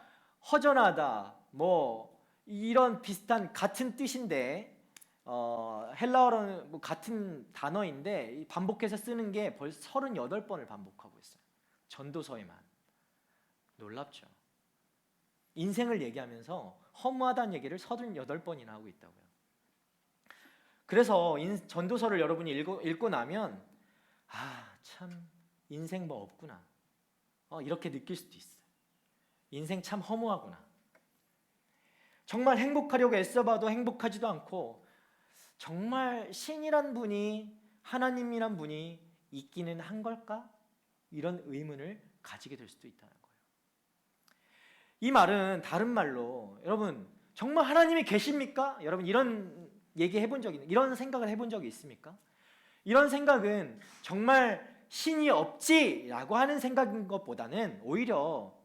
허전하다 뭐 이런 비슷한 같은 뜻인데 헬라어로는 뭐 같은 단어인데 반복해서 쓰는 게 벌써 38번을 반복하고 있어요. 전도서에만. 놀랍죠. 인생을 얘기하면서 허무하다는 얘기를 38번이나 하고 있다고요. 그래서 전도서를 여러분이 읽고 나면 참 인생 뭐 없구나 이렇게 느낄 수도 있어요. 인생 참 허무하구나. 정말 행복하려고 애써봐도 행복하지도 않고 정말 신이란 분이, 하나님이란 분이 있기는 한 걸까? 이런 의문을 가지게 될 수도 있다는 거예요. 이 말은 다른 말로, 여러분 정말 하나님이 계십니까? 여러분 이런 얘기 해본 적이, 이런 생각을 해본 적이 있습니까? 이런 생각은 정말 신이 없지라고 하는 생각인 것보다는 오히려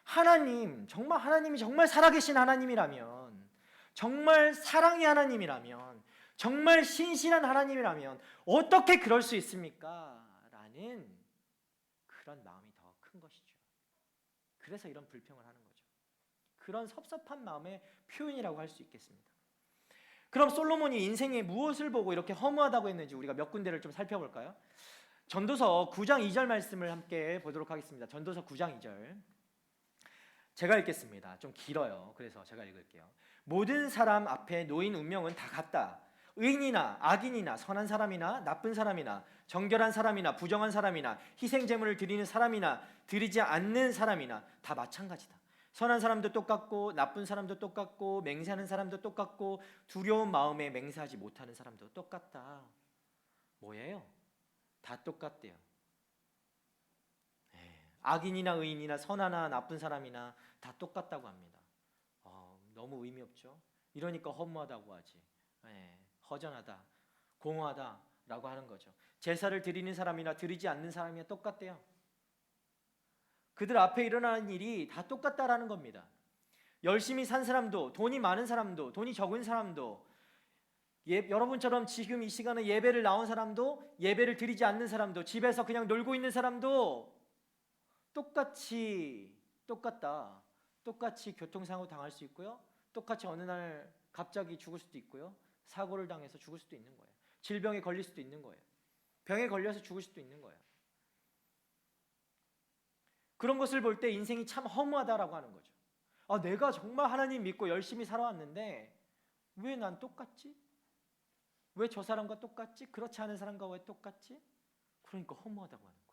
하나님이 정말 살아계신 하나님이라면, 정말 사랑의 하나님이라면, 정말 신실한 하나님이라면 어떻게 그럴 수 있습니까? 라는 그런 마음이 더 큰 것이죠. 그래서 이런 불평을 하는 거죠. 그런 섭섭한 마음의 표현이라고 할 수 있겠습니다. 그럼 솔로몬이 인생에 무엇을 보고 이렇게 허무하다고 했는지 우리가 몇 군데를 좀 살펴볼까요? 전도서 9장 2절 말씀을 함께 보도록 하겠습니다. 전도서 9장 2절 제가 읽겠습니다. 좀 길어요. 그래서 제가 읽을게요. 모든 사람 앞에 놓인 운명은 다 같다. 의인이나 악인이나 선한 사람이나 나쁜 사람이나 정결한 사람이나 부정한 사람이나 희생 제물을 드리는 사람이나 드리지 않는 사람이나 다 마찬가지다. 선한 사람도 똑같고 나쁜 사람도 똑같고 맹세하는 사람도 똑같고 두려운 마음에 맹세하지 못하는 사람도 똑같다. 뭐예요? 다 똑같대요. 악인이나 의인이나 선하나 나쁜 사람이나 다 똑같다고 합니다. 너무 의미 없죠? 이러니까 허무하다고 하지. 허전하다, 공허하다라고 하는 거죠. 제사를 드리는 사람이나 드리지 않는 사람이나 똑같대요. 그들 앞에 일어나는 일이 다 똑같다라는 겁니다. 열심히 산 사람도, 돈이 많은 사람도, 돈이 적은 사람도, 여러분처럼 지금 이 시간에 예배를 나온 사람도, 예배를 드리지 않는 사람도, 집에서 그냥 놀고 있는 사람도 똑같다. 똑같이 교통사고 당할 수 있고요. 똑같이 어느 날 갑자기 죽을 수도 있고요. 사고를 당해서 죽을 수도 있는 거예요. 질병에 걸릴 수도 있는 거예요. 병에 걸려서 죽을 수도 있는 거예요. 그런 것을 볼 때 인생이 참 허무하다라고 하는 거죠. 내가 정말 하나님 믿고 열심히 살아왔는데 왜 난 똑같지? 왜 저 사람과 똑같지? 그렇지 않은 사람과 왜 똑같지? 그러니까 허무하다고 하는 거예요.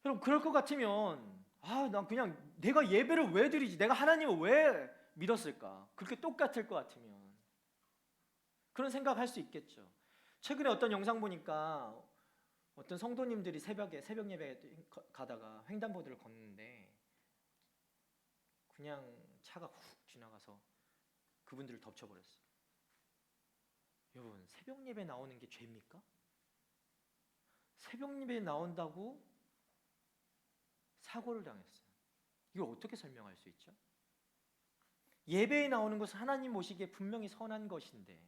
여러분 그럴 것 같으면 난 그냥 내가 예배를 왜 드리지? 내가 하나님을 왜 믿었을까? 그렇게 똑같을 것 같으면 그런 생각할 수 있겠죠. 최근에 어떤 영상 보니까 어떤 성도님들이 새벽 예배 가다가 횡단보도를 걷는데 그냥 차가 훅 지나가서 그분들을 덮쳐버렸어요. 여러분 새벽 예배 나오는 게 죄입니까? 새벽 예배 나온다고 사고를 당했어요. 이걸 어떻게 설명할 수 있죠? 예배에 나오는 것은 하나님 모시기에 분명히 선한 것인데,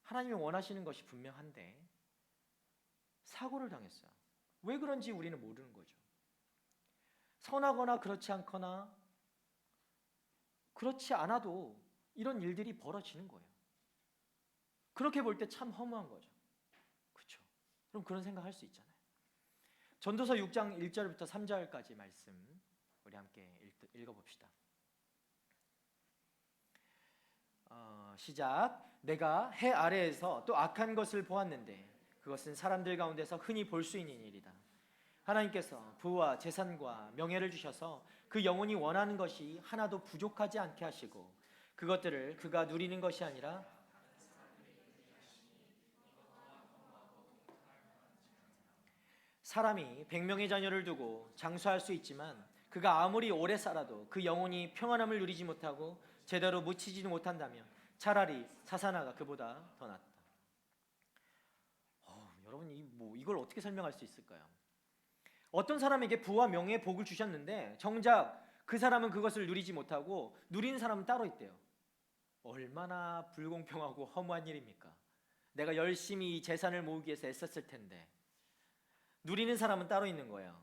하나님이 원하시는 것이 분명한데 사고를 당했어요. 왜 그런지 우리는 모르는 거죠. 선하거나 그렇지 않거나 그렇지 않아도 이런 일들이 벌어지는 거예요. 그렇게 볼 때 참 허무한 거죠. 그렇죠? 그럼 그런 생각할 수 있잖아요. 전도서 6장 1절부터 3절까지 말씀 우리 함께 읽어봅시다. 시작. 내가 해 아래에서 또 악한 것을 보았는데 그것은 사람들 가운데서 흔히 볼 수 있는 일이다. 하나님께서 부와 재산과 명예를 주셔서 그 영혼이 원하는 것이 하나도 부족하지 않게 하시고 그것들을 그가 누리는 것이 아니라 사람이 100명의 자녀를 두고 장수할 수 있지만 그가 아무리 오래 살아도 그 영혼이 평안함을 누리지 못하고 제대로 묻히지 못한다면 차라리 사사나가 그보다 더 낫다. 여러분 이걸 어떻게 설명할 수 있을까요? 어떤 사람에게 부와 명예의 복을 주셨는데 정작 그 사람은 그것을 누리지 못하고 누리는 사람은 따로 있대요. 얼마나 불공평하고 허무한 일입니까? 내가 열심히 이 재산을 모으기 위해서 애썼을 텐데 누리는 사람은 따로 있는 거예요.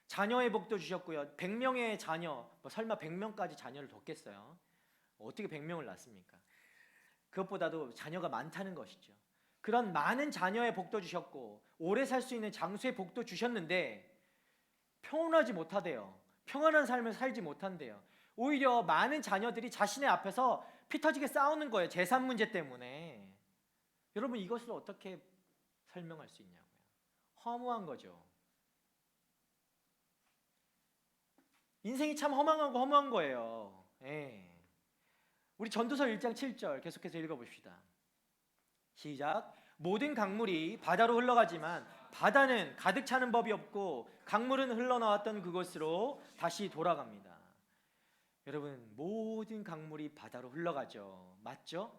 자녀의 복도 주셨고요. 100명의 자녀, 설마 100명까지 자녀를 뒀겠어요? 어떻게 100명을 낳습니까? 그것보다도 자녀가 많다는 것이죠. 그런 많은 자녀의 복도 주셨고 오래 살 수 있는 장수의 복도 주셨는데 평온하지 못하대요. 평안한 삶을 살지 못한대요. 오히려 많은 자녀들이 자신의 앞에서 피 터지게 싸우는 거예요. 재산 문제 때문에. 여러분 이것을 어떻게 설명할 수 있냐고요. 허무한 거죠. 인생이 참 허망한 거예요. 예. 우리 전도서 1장 7절 계속해서 읽어봅시다. 시작. 모든 강물이 바다로 흘러가지만 바다는 가득 차는 법이 없고 강물은 흘러나왔던 그곳으로 다시 돌아갑니다. 여러분, 모든 강물이 바다로 흘러가죠. 맞죠?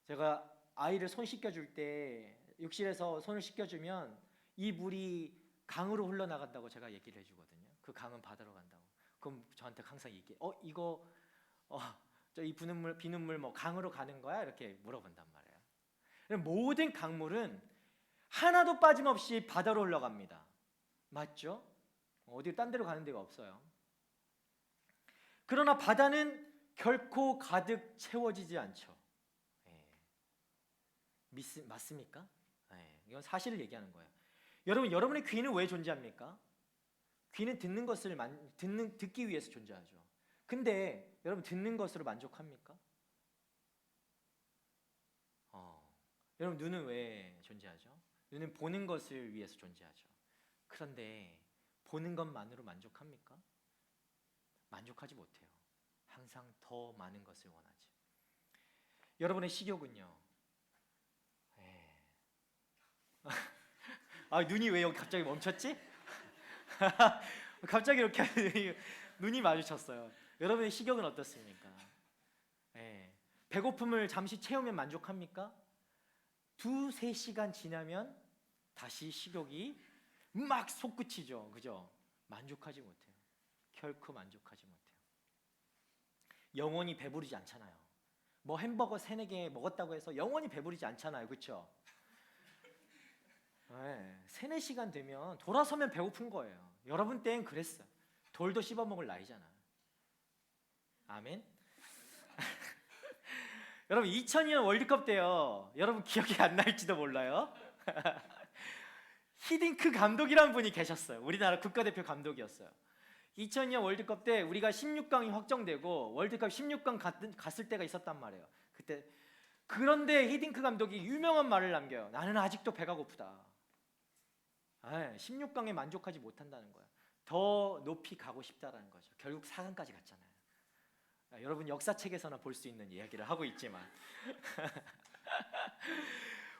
제가 아이를 손 씻겨줄 때 욕실에서 손을 씻겨주면 이 물이 강으로 흘러나간다고 제가 얘기를 해주거든요. 그 강은 바다로 간다고. 그럼 저한테 항상 얘기해. 이거 저 이 비눗물 뭐 강으로 가는 거야? 이렇게 물어본단 말이에요. 모든 강물은 하나도 빠짐없이 바다로 흘러갑니다. 맞죠? 어디 딴 데로 가는 데가 없어요. 그러나 바다는 결코 가득 채워지지 않죠. 맞습니까? 이건 사실을 얘기하는 거예요. 여러분, 여러분의 귀는 왜 존재합니까? 귀는 듣는 것을 듣기 위해서 존재하죠. 근데 여러분, 듣는 것으로 만족합니까? 여러분, 눈은 왜 존재하죠? 눈은 보는 것을 위해서 존재하죠. 그런데 보는 것만으로 만족합니까? 만족하지 못해요. 항상 더 많은 것을 원하지. 여러분의 식욕은요. 눈이 왜 여기 갑자기 멈췄지? 갑자기 이렇게 눈이 마주쳤어요. 여러분의 식욕은 어떻습니까? 배고픔을 잠시 채우면 만족합니까? 2-3시간 지나면 다시 식욕이 막 솟구치죠. 그죠? 만족하지 못해요. 결코 만족하지 못해요. 영원히 배부르지 않잖아요. 뭐 햄버거 3-4개 먹었다고 해서 영원히 배부르지 않잖아요. 그렇죠? 3-4시간 되면 돌아서면 배고픈 거예요. 여러분 때는 그랬어요. 돌도 씹어먹을 나이잖아. 아멘. 여러분, 2002년 월드컵 때요, 여러분 기억이 안 날지도 몰라요. 히딩크 감독이란 분이 계셨어요. 우리나라 국가대표 감독이었어요. 2002년 월드컵 때 우리가 16강이 확정되고 월드컵 16강 갔을 때가 있었단 말이에요. 그때 그런데 히딩크 감독이 유명한 말을 남겨요. 나는 아직도 배가 고프다. 16강에 만족하지 못한다는 거예요. 더 높이 가고 싶다라는 거죠. 결국 4강까지 갔잖아요. 여러분, 역사책에서나 볼 수 있는 이야기를 하고 있지만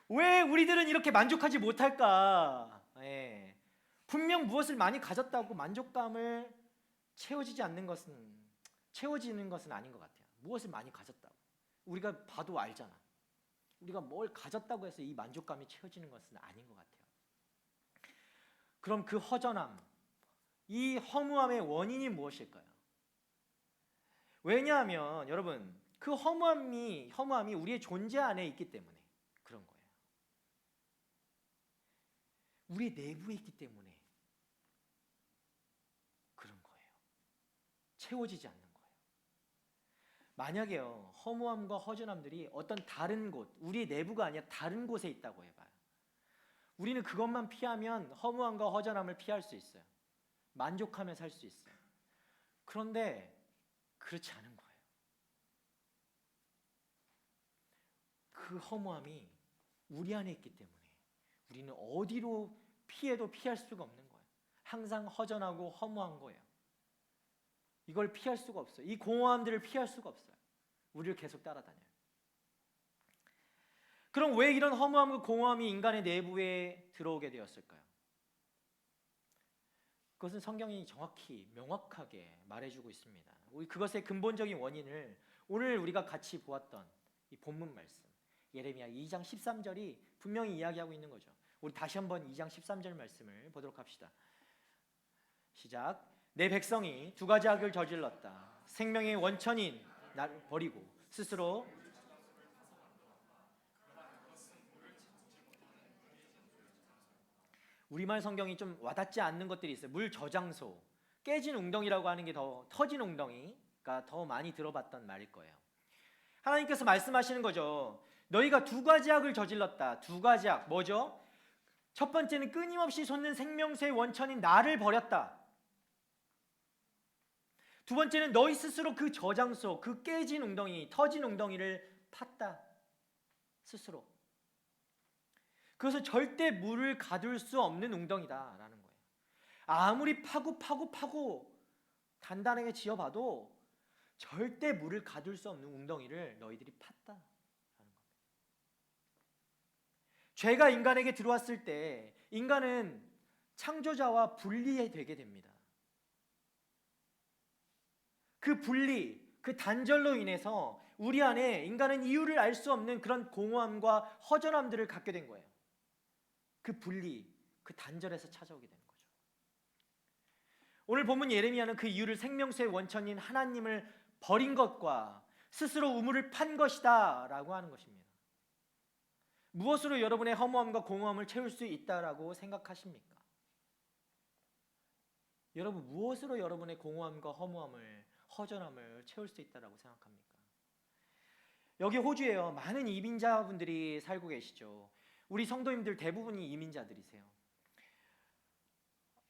왜 우리들은 이렇게 만족하지 못할까? 분명 무엇을 많이 가졌다고 만족감을 채워지는 것은 아닌 것 같아요. 무엇을 많이 가졌다고 우리가 봐도 알잖아. 우리가 뭘 가졌다고 해서 이 만족감이 채워지는 것은 아닌 것 같아요. 그럼 그 허전함, 이 허무함의 원인이 무엇일까요? 왜냐하면 여러분, 그 허무함이 우리의 존재 안에 있기 때문에 그런 거예요. 우리 내부에 있기 때문에 그런 거예요. 채워지지 않는 거예요. 만약에요, 허무함과 허전함들이 어떤 다른 곳, 우리 내부가 아니라 다른 곳에 있다고 해봐요. 우리는 그것만 피하면 허무함과 허전함을 피할 수 있어요. 만족하며 살 수 있어요. 그런데 그렇지 않은 거예요. 그 허무함이 우리 안에 있기 때문에 우리는 어디로 피해도 피할 수가 없는 거예요. 항상 허전하고 허무한 거예요. 이걸 피할 수가 없어요. 이 공허함들을 피할 수가 없어요. 우리를 계속 따라다녀요. 그럼 왜 이런 허무함과 공허함이 인간의 내부에 들어오게 되었을까요? 그것은 성경이 정확히 명확하게 말해주고 있습니다. 우리 그것의 근본적인 원인을 오늘 우리가 같이 보았던 이 본문 말씀 예레미야 2장 13절이 분명히 이야기하고 있는 거죠. 우리 다시 한번 2장 13절 말씀을 보도록 합시다. 시작. 내 백성이 2가지 악을 저질렀다. 생명의 원천인 나를 버리고 스스로 우리말 성경이 좀 와닿지 않는 것들이 있어요. 물 저장소, 깨진 웅덩이라고 하는 게 더 터진 웅덩이가 더 많이 들어봤던 말일 거예요. 하나님께서 말씀하시는 거죠. 너희가 2가지 악을 저질렀다. 2가지 악 뭐죠? 첫 번째는 끊임없이 솟는 생명새의 원천인 나를 버렸다. 두 번째는 너희 스스로 그 저장소, 그 깨진 웅덩이, 터진 웅덩이를 팠다. 스스로. 그것은 절대 물을 가둘 수 없는 웅덩이다라는 거예요. 아무리 파고 단단하게 지어봐도 절대 물을 가둘 수 없는 웅덩이를 너희들이 팠다. 죄가 인간에게 들어왔을 때 인간은 창조자와 분리되게 됩니다. 그 분리, 그 단절로 인해서 우리 안에 인간은 이유를 알 수 없는 그런 공허함과 허전함들을 갖게 된 거예요. 그 분리, 그 단절에서 찾아오게 되는 거죠. 오늘 본문 예레미야는 그 이유를 생명수의 원천인 하나님을 버린 것과 스스로 우물을 판 것이다 라고 하는 것입니다. 무엇으로 여러분의 허무함과 공허함을 채울 수 있다라고 생각하십니까? 여러분, 무엇으로 여러분의 공허함과 허무함을, 허전함을 채울 수 있다라고 생각합니까? 여기 호주에요. 많은 이민자분들이 살고 계시죠. 우리 성도님들 대부분이 이민자들이세요.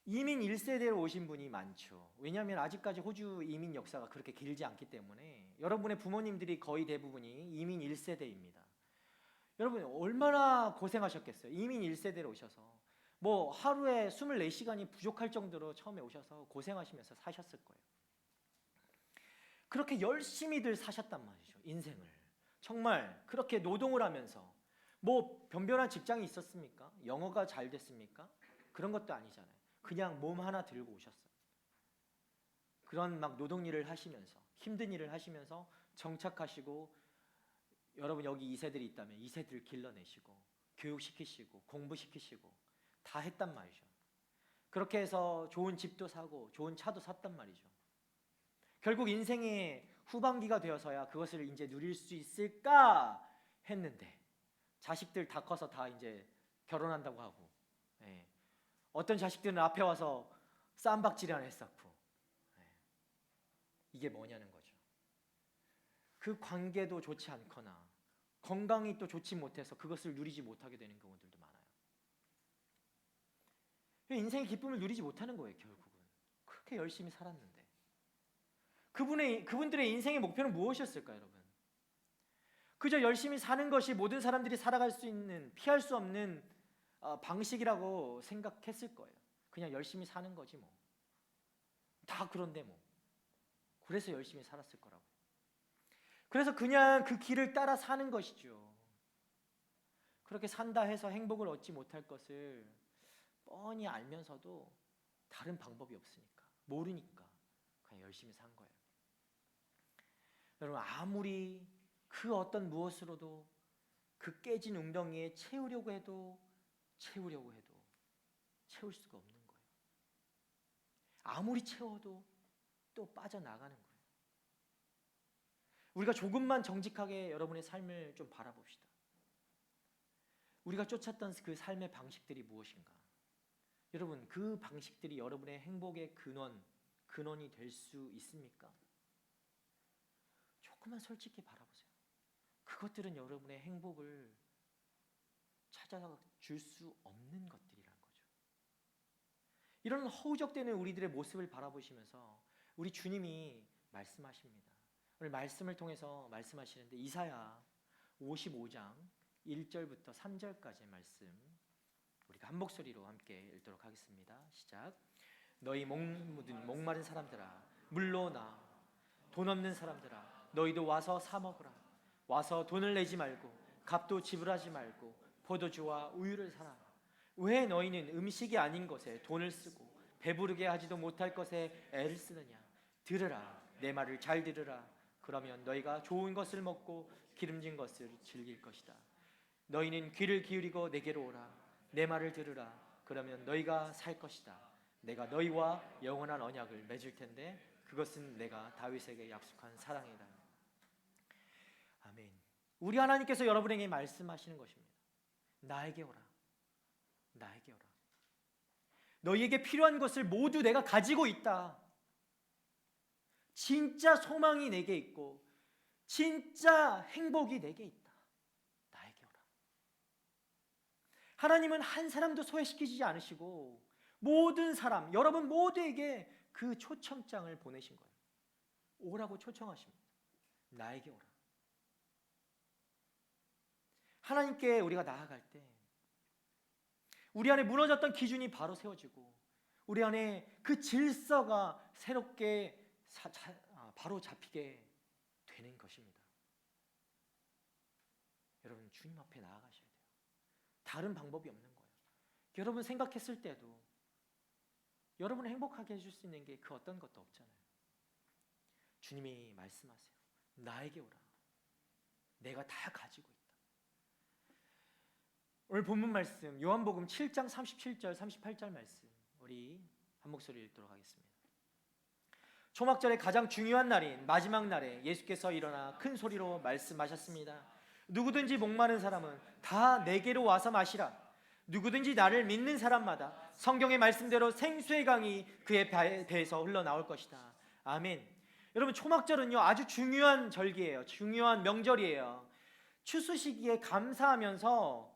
이민 1세대로 오신 분이 많죠. 왜냐하면 아직까지 호주 이민 역사가 그렇게 길지 않기 때문에 여러분의 부모님들이 거의 대부분이 이민 1세대입니다. 여러분 얼마나 고생하셨겠어요. 이민 1세대로 오셔서 뭐 하루에 24시간이 부족할 정도로 처음에 오셔서 고생하시면서 사셨을 거예요. 그렇게 열심히들 사셨단 말이죠. 인생을 정말 그렇게 노동을 하면서 뭐 변변한 직장이 있었습니까? 영어가 잘 됐습니까? 그런 것도 아니잖아요. 그냥 몸 하나 들고 오셨어요. 그런 막 노동 일을 하시면서 힘든 일을 하시면서 정착하시고, 여러분 여기 2세들이 있다면 2세들 길러내시고 교육시키시고 공부시키시고 다 했단 말이죠. 그렇게 해서 좋은 집도 사고 좋은 차도 샀단 말이죠. 결국 인생의 후반기가 되어서야 그것을 이제 누릴 수 있을까 했는데 자식들 다 커서 다 이제 결혼한다고 하고, 예. 어떤 자식들은 앞에 와서 쌈박질이나 했었고, 예. 이게 뭐냐는 거죠. 그 관계도 좋지 않거나 건강이 또 좋지 못해서 그것을 누리지 못하게 되는 경우들도 많아요. 인생의 기쁨을 누리지 못하는 거예요. 결국은 그렇게 열심히 살았는데 그분들의 인생의 목표는 무엇이었을까요, 여러분? 그저 열심히 사는 것이 모든 사람들이 살아갈 수 있는, 피할 수 없는 방식이라고 생각했을 거예요. 그냥 열심히 사는 거지 뭐. 다 그런데 뭐. 그래서 열심히 살았을 거라고. 그래서 그냥 그 길을 따라 사는 것이죠. 그렇게 산다 해서 행복을 얻지 못할 것을 뻔히 알면서도 다른 방법이 없으니까, 모르니까 그냥 열심히 산 거예요. 여러분, 아무리 그 어떤 무엇으로도 그 깨진 웅덩이에 채우려고 해도 채울 수가 없는 거예요. 아무리 채워도 또 빠져나가는 거예요. 우리가 조금만 정직하게 여러분의 삶을 좀 바라봅시다. 우리가 쫓았던 그 삶의 방식들이 무엇인가? 여러분, 그 방식들이 여러분의 행복의 근원이 될 수 있습니까? 조금만 솔직히 바라보세요. 그것들은 여러분의 행복을 찾아줄 수 없는 것들이라는 거죠. 이런 허우적대는 우리들의 모습을 바라보시면서 우리 주님이 말씀하십니다. 오늘 말씀을 통해서 말씀하시는데 이사야 55장 1절부터 3절까지의 말씀 우리가 한 목소리로 함께 읽도록 하겠습니다. 시작. 너희 목마른 사람들아 물러나, 돈 없는 사람들아 너희도 와서 사 먹으라. 와서 돈을 내지 말고 값도 지불하지 말고 포도주와 우유를 사라. 왜 너희는 음식이 아닌 것에 돈을 쓰고 배부르게 하지도 못할 것에 애를 쓰느냐. 들으라, 내 말을 잘 들으라. 그러면 너희가 좋은 것을 먹고 기름진 것을 즐길 것이다. 너희는 귀를 기울이고 내게로 오라. 내 말을 들으라. 그러면 너희가 살 것이다. 내가 너희와 영원한 언약을 맺을 텐데 그것은 내가 다윗에게 약속한 사랑이다. 아멘. 우리 하나님께서 여러분에게 말씀하시는 것입니다. 나에게 오라. 나에게 오라. 너희에게 필요한 것을 모두 내가 가지고 있다. 진짜 소망이 내게 있고 진짜 행복이 내게 있다. 나에게 오라. 하나님은 한 사람도 소외시키지 않으시고 모든 사람, 여러분 모두에게 그 초청장을 보내신 거예요. 오라고 초청하십니다. 나에게 오라. 하나님께 우리가 나아갈 때 우리 안에 무너졌던 기준이 바로 세워지고 우리 안에 그 질서가 새롭게 바로 잡히게 되는 것입니다. 여러분 주님 앞에 나아가셔야 돼요. 다른 방법이 없는 거예요. 여러분 생각했을 때도 여러분을 행복하게 해줄 수 있는 게 그 어떤 것도 없잖아요. 주님이 말씀하세요. 나에게 오라. 내가 다 가지고 있다. 오늘 본문 말씀 요한복음 7장 37절 38절 말씀 우리 한 목소리 읽도록 하겠습니다. 초막절의 가장 중요한 날인 마지막 날에 예수께서 일어나 큰 소리로 말씀하셨습니다. 누구든지 목마른 사람은 다 내게로 와서 마시라. 누구든지 나를 믿는 사람마다 성경의 말씀대로 생수의 강이 그의 배에서 흘러나올 것이다. 아멘. 여러분 초막절은요 아주 중요한 절기예요. 중요한 명절이에요. 추수 시기에 감사하면서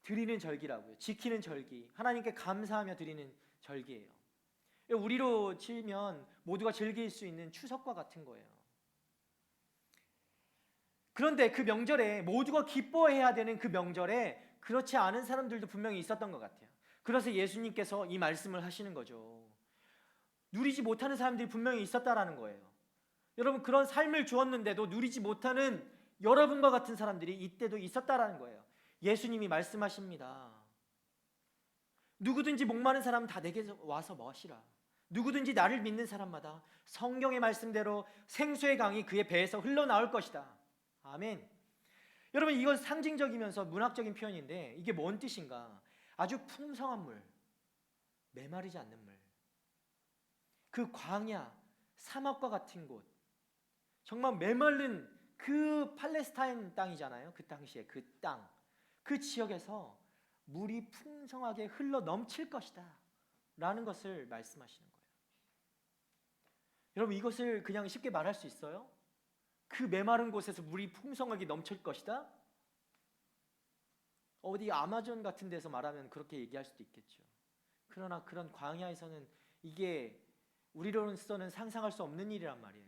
드리는 절기라고요. 지키는 절기. 하나님께 감사하며 드리는 절기예요. 우리로 치면 모두가 즐길 수 있는 추석과 같은 거예요. 그런데 그 명절에 모두가 기뻐해야 되는 그 명절에 그렇지 않은 사람들도 분명히 있었던 것 같아요. 그래서 예수님께서 이 말씀을 하시는 거죠. 누리지 못하는 사람들이 분명히 있었다라는 거예요. 여러분 그런 삶을 주었는데도 누리지 못하는 여러분과 같은 사람들이 이때도 있었다라는 거예요. 예수님이 말씀하십니다. 누구든지 목마른 사람은 다 내게 와서 마시라. 누구든지 나를 믿는 사람마다 성경의 말씀대로 생수의 강이 그의 배에서 흘러나올 것이다. 아멘. 여러분 이건 상징적이면서 문학적인 표현인데 이게 뭔 뜻인가? 아주 풍성한 물, 메마르지 않는 물, 그 광야, 사막과 같은 곳, 정말 메마른 그 팔레스타인 땅이잖아요. 그 당시에 그 땅, 그 지역에서 물이 풍성하게 흘러 넘칠 것이다 라는 것을 말씀하시는 거예요. 여러분 이것을 그냥 쉽게 말할 수 있어요? 그 메마른 곳에서 물이 풍성하게 넘칠 것이다? 어디 아마존 같은 데서 말하면 그렇게 얘기할 수도 있겠죠. 그러나 그런 광야에서는 이게 우리로서는 상상할 수 없는 일이란 말이에요.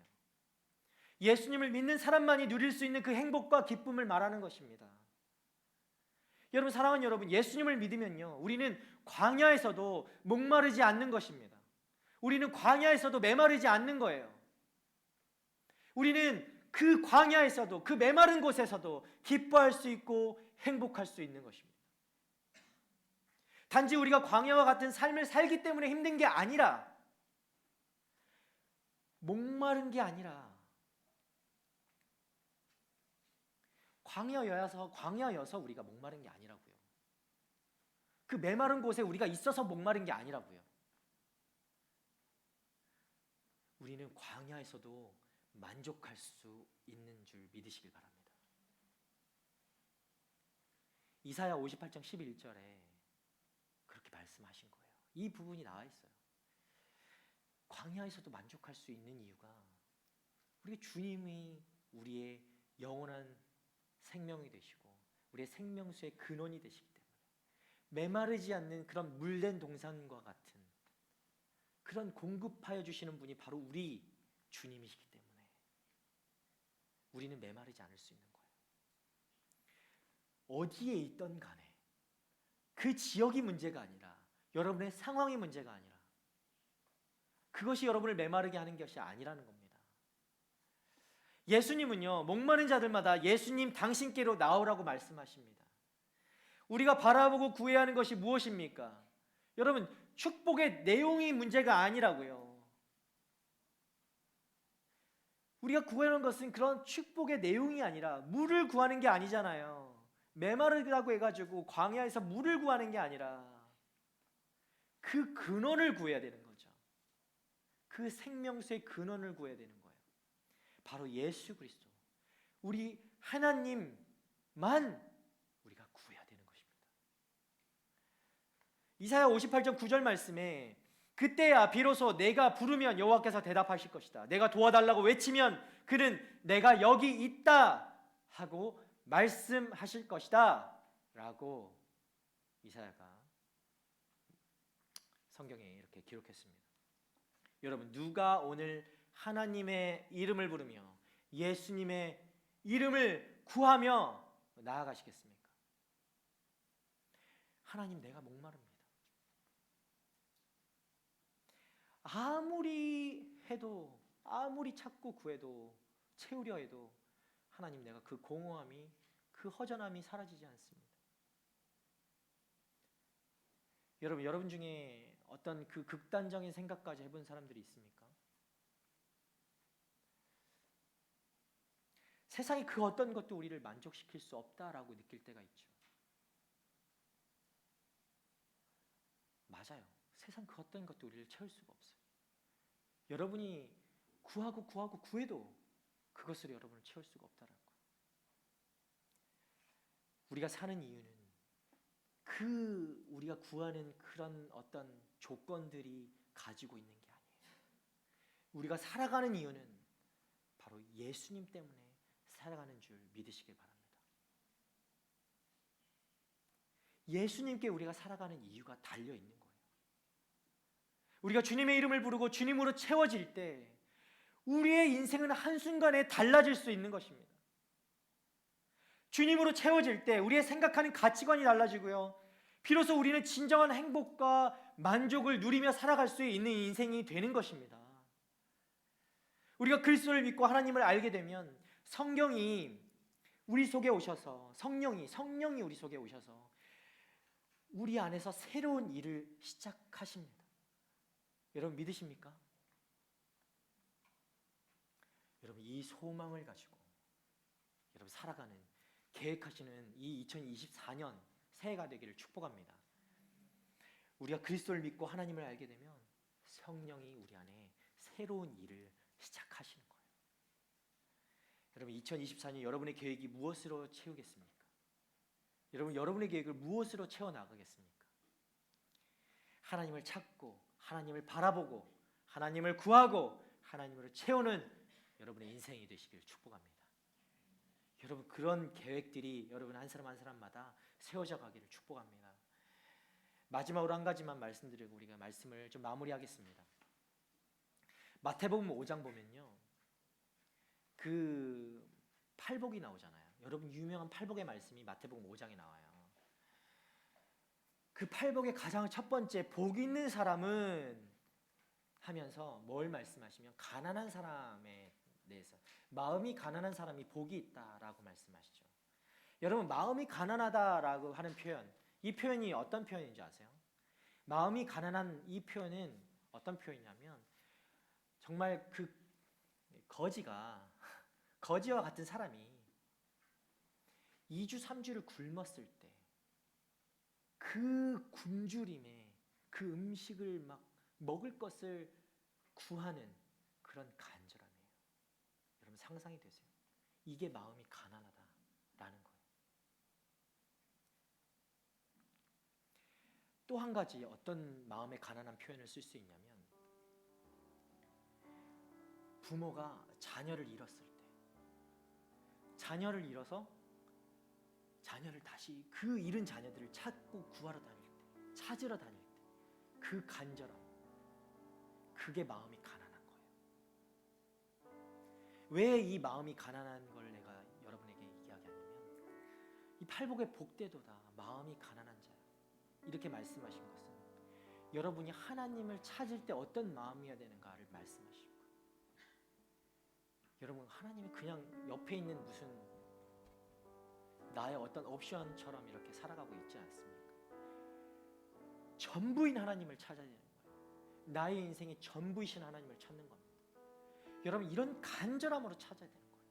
예수님을 믿는 사람만이 누릴 수 있는 그 행복과 기쁨을 말하는 것입니다. 여러분 사랑하는 여러분, 예수님을 믿으면요 우리는 광야에서도 목마르지 않는 것입니다. 우리는 광야에서도 메마르지 않는 거예요. 우리는 그 광야에서도 그 메마른 곳에서도 기뻐할 수 있고 행복할 수 있는 것입니다. 단지 우리가 광야와 같은 삶을 살기 때문에 힘든 게 아니라, 목마른 게 아니라 광야여서 우리가 목마른 게 아니라고요. 그 메마른 곳에 우리가 있어서 목마른 게 아니라고요. 우리는 광야에서도 만족할 수 있는 줄 믿으시길 바랍니다. 이사야 58장 11절에 그렇게 말씀하신 거예요. 이 부분이 나와 있어요. 광야에서도 만족할 수 있는 이유가 우리 주님이 우리의 영원한 생명이 되시고 우리의 생명수의 근원이 되시기 때문에, 메마르지 않는 그런 물된 동산과 같은 그런 공급하여 주시는 분이 바로 우리 주님이시기 때문에 우리는 메마르지 않을 수 있는 거예요. 어디에 있던 간에 그 지역이 문제가 아니라, 여러분의 상황이 문제가 아니라, 그것이 여러분을 메마르게 하는 것이 아니라는 겁니다. 예수님은요 목마른 자들마다 예수님 당신께로 나오라고 말씀하십니다. 우리가 바라보고 구해야 하는 것이 무엇입니까? 여러분 축복의 내용이 문제가 아니라고요. 우리가 구하는 것은 그런 축복의 내용이 아니라, 물을 구하는 게 아니잖아요. 메마르다고 해가지고 광야에서 물을 구하는 게 아니라 그 근원을 구해야 되는 거죠. 그 생명수의 근원을 구해야 되는 거예요. 바로 예수 그리스도, 우리 하나님만 우리가 구해야 되는 것입니다. 이사야 58장 9절 말씀에 그때야 비로소 내가 부르면 여호와께서 대답하실 것이다. 내가 도와달라고 외치면 그는 내가 여기 있다 하고 말씀하실 것이다 라고 이사야가 성경에 이렇게 기록했습니다. 여러분 누가 오늘 하나님의 이름을 부르며 예수님의 이름을 구하며 나아가시겠습니까? 하나님 내가 목마릅니다. 아무리 해도 아무리 찾고 구해도 채우려 해도 하나님, 내가 그 공허함이, 그 허전함이 사라지지 않습니다. 여러분 중에 어떤 그 극단적인 생각까지 해본 사람들이 있습니까? 세상의 그 어떤 것도 우리를 만족시킬 수 없다라고 느낄 때가 있죠. 맞아요. 세상 그 어떤 것도 우리를 채울 수가 없어요. 여러분이 구하고 구해도 그것으로 여러분을 채울 수가 없다라고. 우리가 사는 이유는 그 우리가 구하는 그런 어떤 조건들이 가지고 있는 게 아니에요. 우리가 살아가는 이유는 바로 예수님 때문에 살아가는 줄 믿으시길 바랍니다. 예수님께 우리가 살아가는 이유가 달려 있는 거예요. 우리가 주님의 이름을 부르고 주님으로 채워질 때 우리의 인생은 한순간에 달라질 수 있는 것입니다. 주님으로 채워질 때 우리의 생각하는 가치관이 달라지고요, 비로소 우리는 진정한 행복과 만족을 누리며 살아갈 수 있는 인생이 되는 것입니다. 우리가 그리스도를 믿고 하나님을 알게 되면 성경이 우리 속에 오셔서, 성령이 우리 속에 오셔서 우리 안에서 새로운 일을 시작하십니다. 여러분 믿으십니까? 여러분 이 소망을 가지고 여러분 살아가는, 계획하시는 이 2024년 새해가 되기를 축복합니다. 우리가 그리스도를 믿고 하나님을 알게 되면 성령이 우리 안에 새로운 일을 시작하시는 거예요. 여러분 2024년 여러분의 계획이 무엇으로 채우겠습니까? 여러분의 계획을 무엇으로 채워나가겠습니까? 하나님을 찾고 하나님을 바라보고 하나님을 구하고 하나님으로 채우는 여러분의 인생이 되시길 축복합니다. 여러분 그런 계획들이 여러분 한 사람 한 사람마다 세워져 가기를 축복합니다. 마지막으로 한 가지만 말씀드리고 우리가 말씀을 좀 마무리하겠습니다. 마태복음 5장 보면요, 그 팔복이 나오잖아요. 여러분 유명한 팔복의 말씀이 마태복음 5장에 나와요. 그 팔복의 가장 첫 번째, 복 있는 사람은 하면서 뭘 말씀하시면 가난한 사람에 대해서, 마음이 가난한 사람이 복이 있다라고 말씀하시죠. 여러분 마음이 가난하다라고 하는 표현, 이 표현이 어떤 표현인지 아세요? 마음이 가난한 이 표현은 어떤 표현이냐면 정말 그 거지와 같은 사람이 2주 3주를 굶었을 때 그 굶주림에 그 음식을 막 먹을 것을 구하는 그런 간절함이에요. 여러분 상상이 되세요? 이게 마음이 가난하다라는 거예요. 또 한 가지 어떤 마음의 가난한 표현을 쓸 수 있냐면, 부모가 자녀를 잃었을 때, 자녀를 잃어서 자녀를 다시, 그 잃은 자녀들을 찾고 구하러 다닐 때, 찾으러 다닐 때 그 간절함, 그게 마음이 가난한 거예요. 왜 이 마음이 가난한 걸 내가 여러분에게 이야기하냐면, 이 팔복의 복되도다 마음이 가난한 자야, 이렇게 말씀하신 것은 여러분이 하나님을 찾을 때 어떤 마음이어야 되는가를 말씀하시고, 여러분 하나님이 그냥 옆에 있는 무슨 나의 어떤 옵션처럼 이렇게 살아가고 있지 않습니까? 전부인 하나님을 찾아야 되는 거예요. 나의 인생의 전부이신 하나님을 찾는 겁니다. 여러분 이런 간절함으로 찾아야 되는 거예요.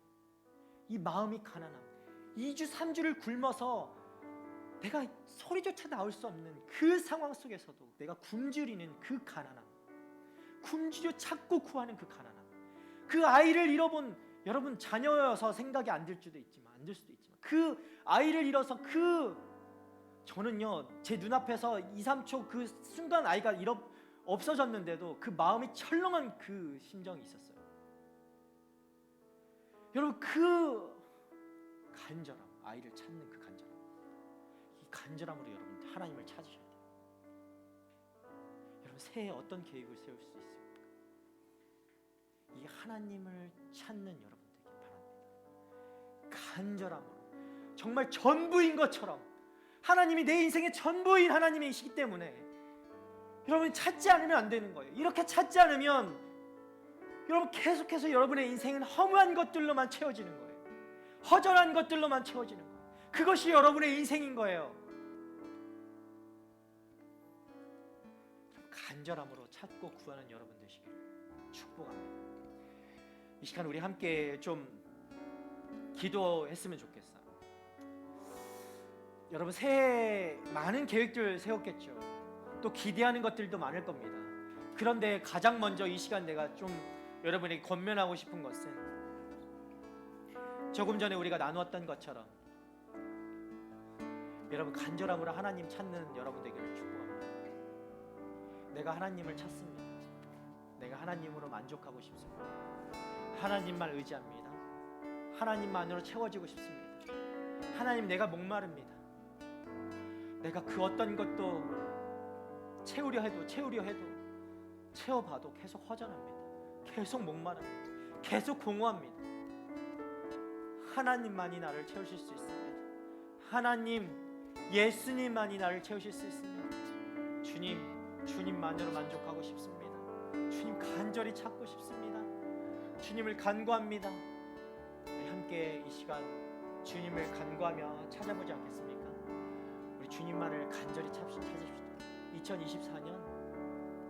이 마음이 가난함, 2주 3주를 굶어서 내가 소리조차 나올 수 없는 그 상황 속에서도 내가 굶주리는 그 가난함, 굶주려 찾고 구하는 그 가난함, 그 아이를 잃어본 여러분 자녀여서 생각이 안 들 수도 있지만, 그 아이를 잃어서 저는요 제 눈앞에서 2, 3초 그 순간 아이가 없어졌는데도 그 마음이 철렁한 그 심정이 있었어요. 여러분 그 간절함, 아이를 찾는 그 간절함, 이 간절함으로 여러분 하나님을 찾으셔야 돼요. 여러분 새해에 어떤 계획을 세울 수 있습니까? 이 하나님을 찾는 여러분 되길 바랍니다. 간절함으로, 정말 전부인 것처럼, 하나님이 내 인생의 전부인 하나님이시기 때문에 여러분이 찾지 않으면 안 되는 거예요. 이렇게 찾지 않으면 여러분 계속해서 여러분의 인생은 허무한 것들로만 채워지는 거예요. 허전한 것들로만 채워지는 거예요. 그것이 여러분의 인생인 거예요. 간절함으로 찾고 구하는 여러분 되시기를 축복합니다. 이 시간 우리 함께 좀 기도했으면 좋겠어요. 여러분 새해 많은 계획들 세웠겠죠. 또 기대하는 것들도 많을 겁니다. 그런데 가장 먼저 이 시간 내가 좀 여러분에게 권면하고 싶은 것은 조금 전에 우리가 나누었던 것처럼 여러분 간절함으로 하나님 찾는 여러분 되기를 축복합니다. 내가 하나님을 찾습니다. 내가 하나님으로 만족하고 싶습니다. 하나님만 의지합니다. 하나님만으로 채워지고 싶습니다. 하나님, 내가 목마릅니다. 내가 그 어떤 것도 채우려 해도 채워봐도 계속 허전합니다. 계속 목마릅니다. 계속 공허합니다. 하나님만이 나를 채우실 수 있습니다. 하나님, 예수님만이 나를 채우실 수 있습니다. 주님만으로 만족하고 싶습니다. 주님 간절히 찾고 싶습니다. 주님을 간구합니다. 우리 함께 이 시간 주님을 간구하며 찾아보지 않겠습니까? 우리 주님만을 간절히 찾읍시다. 2024년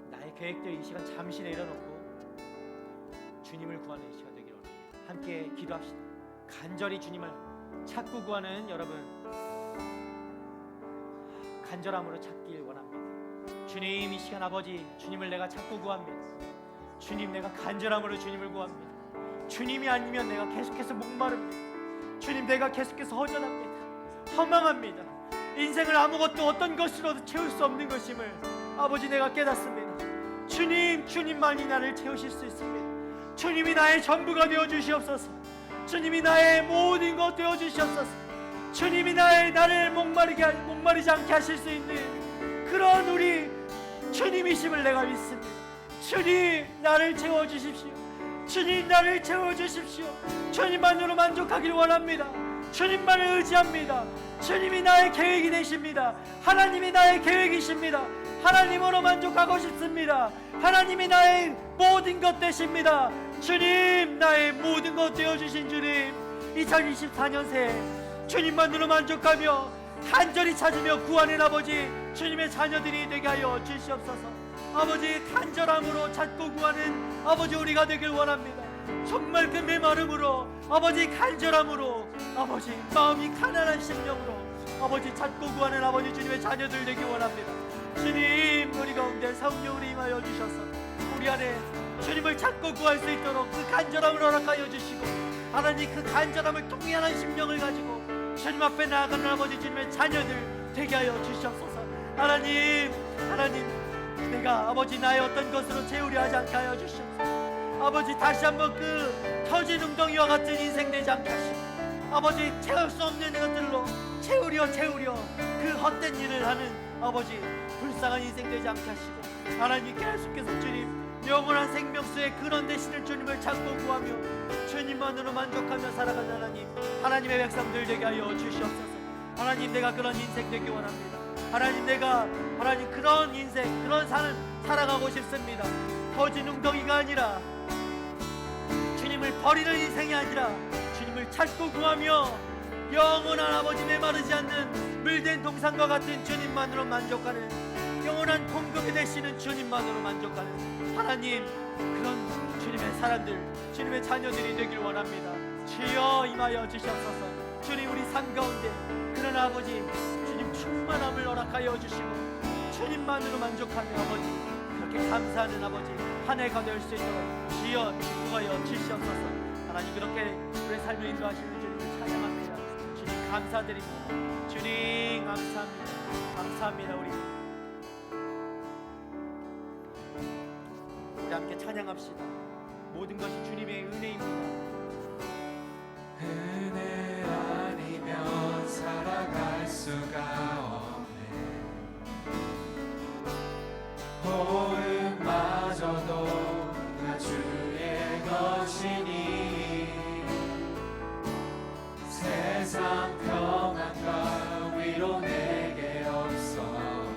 나의 계획들 이 시간 잠시 내려놓고 주님을 구하는 이 시간 되기를 원합니다. 함께 기도합시다. 간절히 주님을 찾고 구하는 여러분, 간절함으로 찾길 원합니다. 주님, 이 시간 아버지, 주님을 내가 찾고 구합니다. 주님, 내가 간절함으로 주님을 구합니다. 주님이 아니면 내가 계속해서 목마릅니다. 주님, 내가 계속해서 허전합니다. 허망합니다. 인생을 아무것도 어떤 것으로도 채울 수 없는 것임을 아버지 내가 깨닫습니다. 주님만이 나를 채우실 수 있습니다. 주님이 나의 전부가 되어 주시옵소서. 주님이 나의 모든 것 되어 주시옵소서. 주님이 나를 목마르지 않게 하실 수 있는 그런 우리 주님이심을 내가 믿습니다. 주님, 나를 채워 주십시오. 주님, 나를 채워 주십시오. 주님만으로 만족하길 원합니다. 주님만을 의지합니다. 주님이 나의 계획이 되십니다. 하나님이 나의 계획이십니다. 하나님으로 만족하고 싶습니다. 하나님이 나의 모든 것 되십니다. 주님, 나의 모든 것 되어주신 주님, 2024년 새해 주님만으로 만족하며 간절히 찾으며 구하는 아버지, 주님의 자녀들이 되게 하여 주시옵소서. 아버지, 간절함으로 찾고 구하는 아버지 우리가 되길 원합니다. 정말 그 메마름으로, 아버지 간절함으로, 아버지 마음이 가난한 심령으로 아버지 찾고 구하는 아버지 주님의 자녀들 되길 원합니다. 주님, 우리 가운데 성령으로 임하여 주셔서 우리 안에 주님을 찾고 구할 수 있도록 그 간절함을 허락하여 주시고, 하나님 그 간절함을 통연한 심령을 가지고 주님 앞에 나아가는 아버지 주님의 자녀들 되게 하여 주시옵소서. 하나님, 내가 아버지 나의 어떤 것으로 채우려 하지 않게 하여 주시옵소서. 아버지, 다시 한번 그 터진 웅덩이와 같은 인생 되지 않게 하시고, 아버지 채울 수 없는 것들로 채우려 그 헛된 일을 하는 아버지 불쌍한 인생 되지 않게 하시고, 하나님 계속해서 주님 영원한 생명수의 근원 되시는 주님을 찾고 구하며 주님만으로 만족하며 살아가는 하나님의 백성들 되게 하여 주시옵소서. 하나님, 내가 그런 인생 되기 원합니다. 하나님, 내가 그런 인생, 그런 삶을 살아가고 싶습니다. 터진 웅덩이가 아니라, 주님을 버리는 인생이 아니라 주님을 찾고 구하며 영원한 아버지 메마르지 않는 물된 동산과 같은 주님만으로 만족하는, 영원한 공급이 되시는 주님만으로 만족하는 하나님, 그런 주님의 사람들, 주님의 자녀들이 되길 원합니다. 주여 임하여 주시옵소서. 주님, 우리 삶 가운데 그런 아버지 주님 충만함을 허락하여 주시고 주님만으로 만족하는 아버지, 그렇게 감사하는 아버지 한 해가 될 수 있도록 주여 인도하여 주시옵소서. 하나님, 그렇게 우리의 삶을 인도하시는 주님을 찬양합니다. 주님 감사드립니다. 주님 감사합니다. 우리 함께 찬양합시다. 모든 것이 주님의 은혜입니다. 은혜 아니면 살아갈 수가 없네. 호흡마저도 나 주의 것이니 세상 평안과 위로 내게 없어도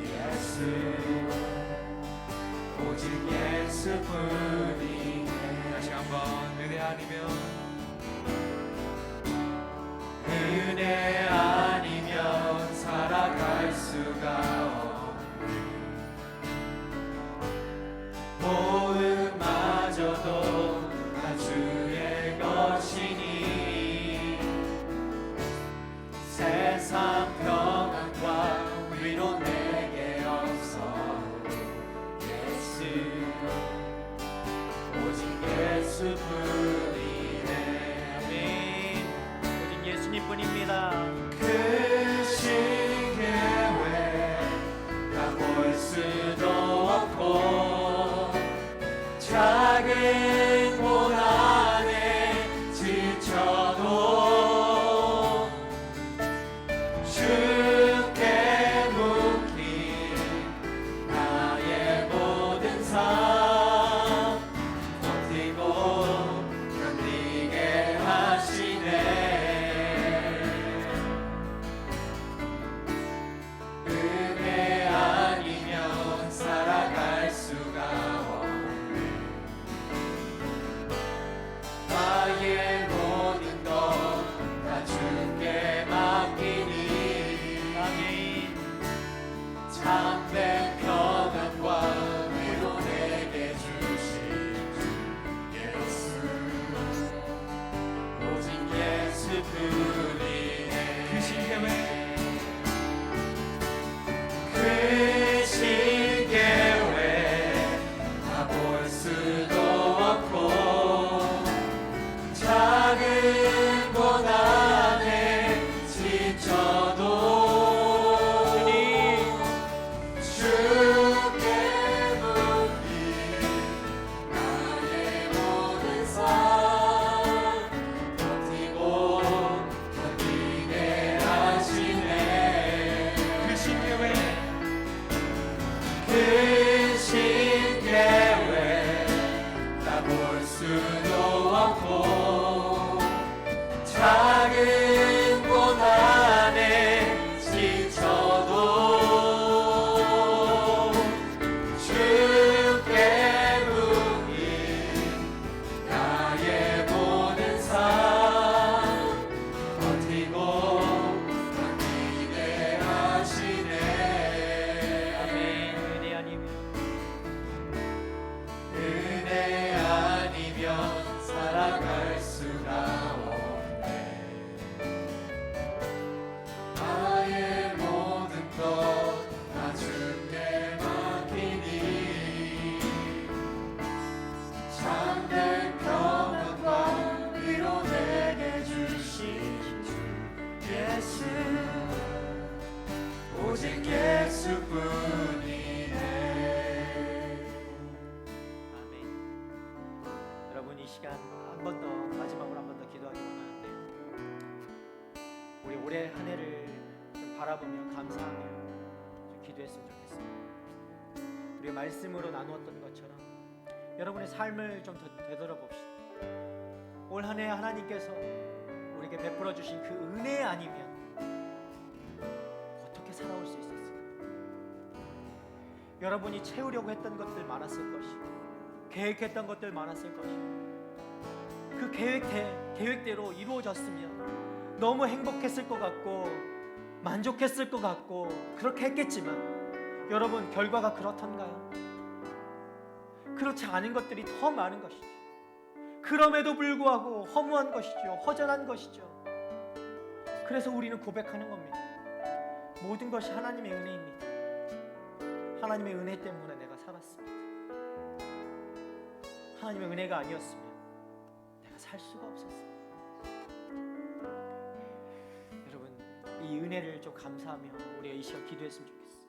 예수 오직 예수뿐이네. 다시 한번 은혜 아니면 은혜 아니면 살아갈 수가 없네. 모음마저도 다 주의 것이니 세상 평안과 위로 내게 없어. 예수 오직 예수뿐이네. 아멘. 오직 예수님뿐입니다. 그 신계획 다 볼 수도 없고 작은 고난에 지쳐도 주께 묶인 나의 모든 삶 버티고 견디게 하시네. 은혜 아니면 살아갈 수가 없네. 나의 모든 것 다 주께 맡기니 아멘. 참된 평안과 위로 내게 주신 주 예수 오직 예수뿐이네. 그 신계획 그 신계획 다 볼 수도 없고 작은 고난에 지쳐도 주께 묶인 나의 모든 삶 버티고 견디게 하시네. 그 신계획 그 신계획 다 볼 수도 없고 작은 고난에 지쳐도 주께 묶인 나의 모든 삶 버티고 견디게 하시네. 은혜 아니면 은혜 아니면 살아갈 수가 없네. 나의 모든 것 다 주께 맡기니 참된 평안과 위로 내게 주신 주 예수 오직 예수뿐이네. 아멘. 여러분 이 시간 한 번 더 마지막으로 한 번 더 기도하기 원하는데요. 우리 올해 한 해를 좀 바라보며 감사하며 좀 기도했으면 좋겠습니다. 우리가 말씀으로 나누었던 것처럼 여러분의 삶을 좀 되돌아봅시다. 올 한 해 하나님께서 우리에게 베풀어 주신 그 은혜 아니면 어떻게 살아올 수 있었을까? 여러분이 채우려고 했던 것들 많았을 것이고 계획했던 것들 많았을 것이고 그 계획대로 이루어졌으면 너무 행복했을 것 같고 만족했을 것 같고 그렇게 했겠지만 여러분 결과가 그렇던가요? 그렇지 않은 것들이 더 많은 것이죠. 그럼에도 불구하고 허무한 것이죠. 허전한 것이죠. 그래서 우리는 고백하는 겁니다. 모든 것이 하나님의 은혜입니다. 하나님의 은혜 때문에 내가 살았습니다. 하나님의 은혜가 아니었으면 내가 살 수가 없었습니다. 여러분 이 은혜를 좀 감사하며 우리가 이 시간 기도했으면 좋겠어요.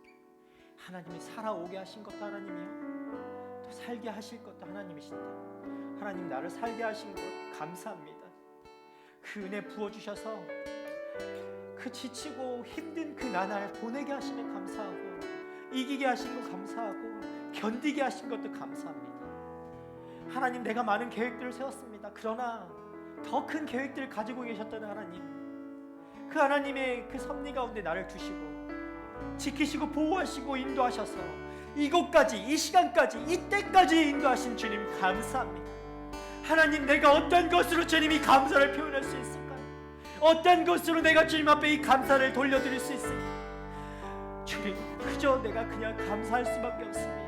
하나님이 살아오게 하신 것도 하나님이요 또 살게 하실 것도 하나님이신데 하나님 나를 살게 하신 것 감사합니다. 그 은혜 부어주셔서 그 지치고 힘든 그 나날 보내게 하시면 감사하고 이기게 하신 것 감사하고 견디게 하신 것도 감사합니다. 하나님 내가 많은 계획들을 세웠습니다. 그러나 더 큰 계획들을 가지고 계셨던 하나님 그 하나님의 그 섭리 가운데 나를 두시고 지키시고 보호하시고 인도하셔서 이곳까지, 이 시간까지, 이때까지 인도하신 주님 감사합니다. 하나님, 내가 어떤 것으로 주님이 감사를 표현할 수 있을까요? 어떤 것으로 내가 주님 앞에 이 감사를 돌려드릴 수 있을까요? 주님, 그저 내가 그냥 감사할 수밖에 없습니다.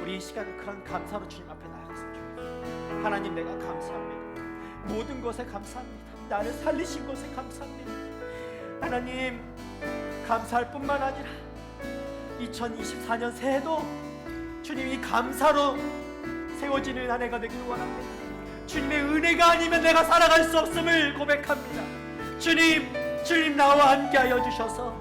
우리 이 시간 그런 감사로 주님 앞에 나아갔으면 좋겠습니다. 하나님, 내가 감사합니다. 모든 것에 감사합니다. 나를 살리신 것에 감사합니다. 하나님, 감사할 뿐만 아니라 2024년 새해도 주님이 감사로 세워지는 한 해가 되길 원합니다. 주님의 은혜가 아니면 내가 살아갈 수 없음을 고백합니다. 주님 나와 함께하여 주셔서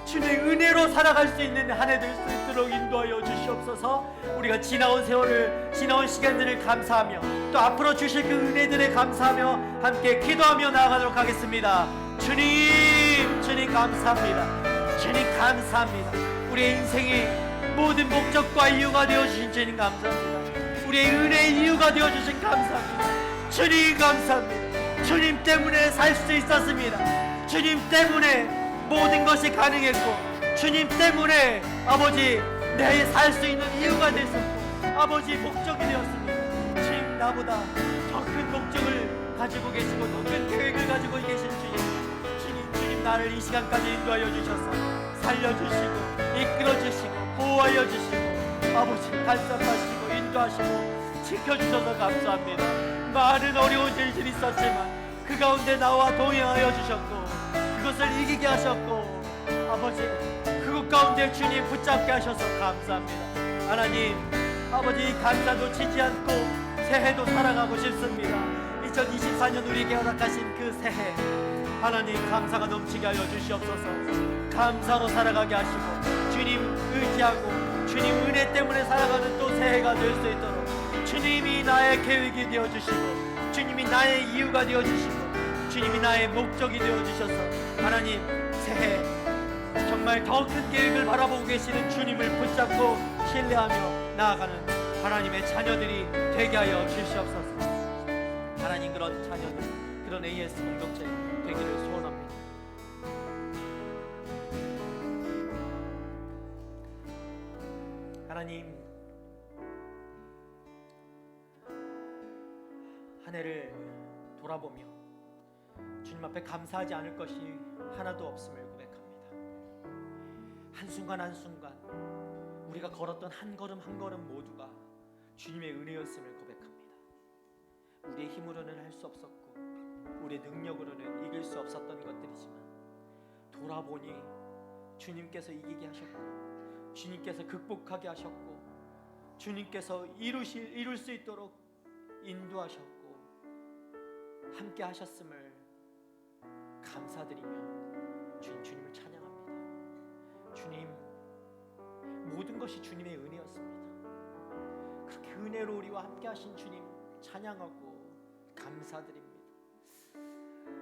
주님의 은혜로 살아갈 수 있는 한 해 될 수 있도록 인도하여 주시옵소서. 우리가 지나온 세월을, 지나온 시간들을 감사하며 또 앞으로 주실 그 은혜들에 감사하며 함께 기도하며 나아가도록 하겠습니다. 주님 감사합니다. 주님 감사합니다. 우리의 인생의 모든 목적과 이유가 되어주신 주님 감사합니다. 우리의 은혜의 이유가 되어주신 감사합니다. 주님 감사합니다. 주님 때문에 살 수 있었습니다. 주님 때문에 모든 것이 가능했고, 주님 때문에 아버지 내 살 수 있는 이유가 됐었고, 아버지 목적이 되었습니다. 주님, 나보다 더 큰 목적을 가지고 계시고 더 큰 계획을 가지고 계신 주님 나를 이 시간까지 인도하여 주셔서 살려주시고 이끌어주시고 보호하여 주시고 아버지 간섭하시고 인도하시고 지켜주셔서 감사합니다. 많은 어려운 일들이 있었지만 그 가운데 나와 동행하여 주셨고 그것을 이기게 하셨고 아버지 그것 가운데 주님 붙잡게 하셔서 감사합니다. 하나님, 아버지 감사도 치지 않고 새해도 살아가고 싶습니다. 2024년 우리에게 허락하신 그 새해 하나님 감사가 넘치게 하여 주시옵소서. 감사로 살아가게 하시고 주님 의지하고 주님 은혜 때문에 살아가는 또 새해가 될 수 있도록 주님이 나의 계획이 되어주시고 주님이 나의 이유가 되어주시고 주님이 나의 목적이 되어주셔서 하나님 새해 정말 더 큰 계획을 바라보고 계시는 주님을 붙잡고 신뢰하며 나아가는 하나님의 자녀들이 되게 하여 주시옵소서. 하나님, 그런 자녀들, 그런 AS 공동체 되기를 소원합니다. 하나님, 한 해를 돌아보며 주님 앞에 감사하지 않을 것이 하나도 없음을 고백합니다. 한순간 한순간 우리가 걸었던 한 걸음 한 걸음 모두가 주님의 은혜였음을 고백합니다. 우리의 힘으로는 할 수 없었고 우리의 능력으로는 이길 수 없었던 것들이지만 돌아보니 주님께서 이기게 하셨고 주님께서 극복하게 하셨고 주님께서 이룰 수 있도록 인도하셨고 함께 하셨음을 감사드리며 주님을 찬양합니다. 주님, 모든 것이 주님의 은혜였습니다. 그렇게 은혜로 우리와 함께 하신 주님 찬양하고 감사드립니다.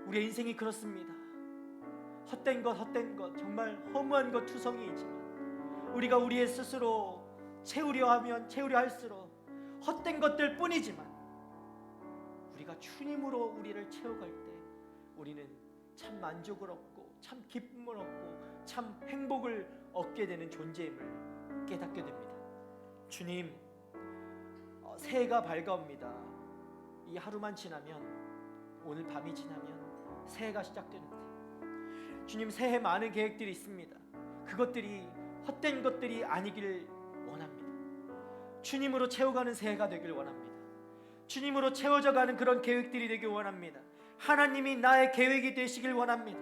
우리의 인생이 그렇습니다. 헛된 것 정말 허무한 것 투성이이지만 우리가 우리의 스스로 채우려 할수록 헛된 것들 뿐이지만 우리가 주님으로 우리를 채워갈 때 우리는 참 만족을 얻고 참 기쁨을 얻고 참 행복을 얻게 되는 존재임을 깨닫게 됩니다. 주님, 새해가 밝아옵니다. 이 하루만 지나면, 오늘 밤이 지나면 새해가 시작되는데 주님, 새해 많은 계획들이 있습니다. 그것들이 헛된 것들이 아니길 원합니다. 주님으로 채워가는 새해가 되길 원합니다. 주님으로 채워져가는 그런 계획들이 되길 원합니다. 하나님이 나의 계획이 되시길 원합니다.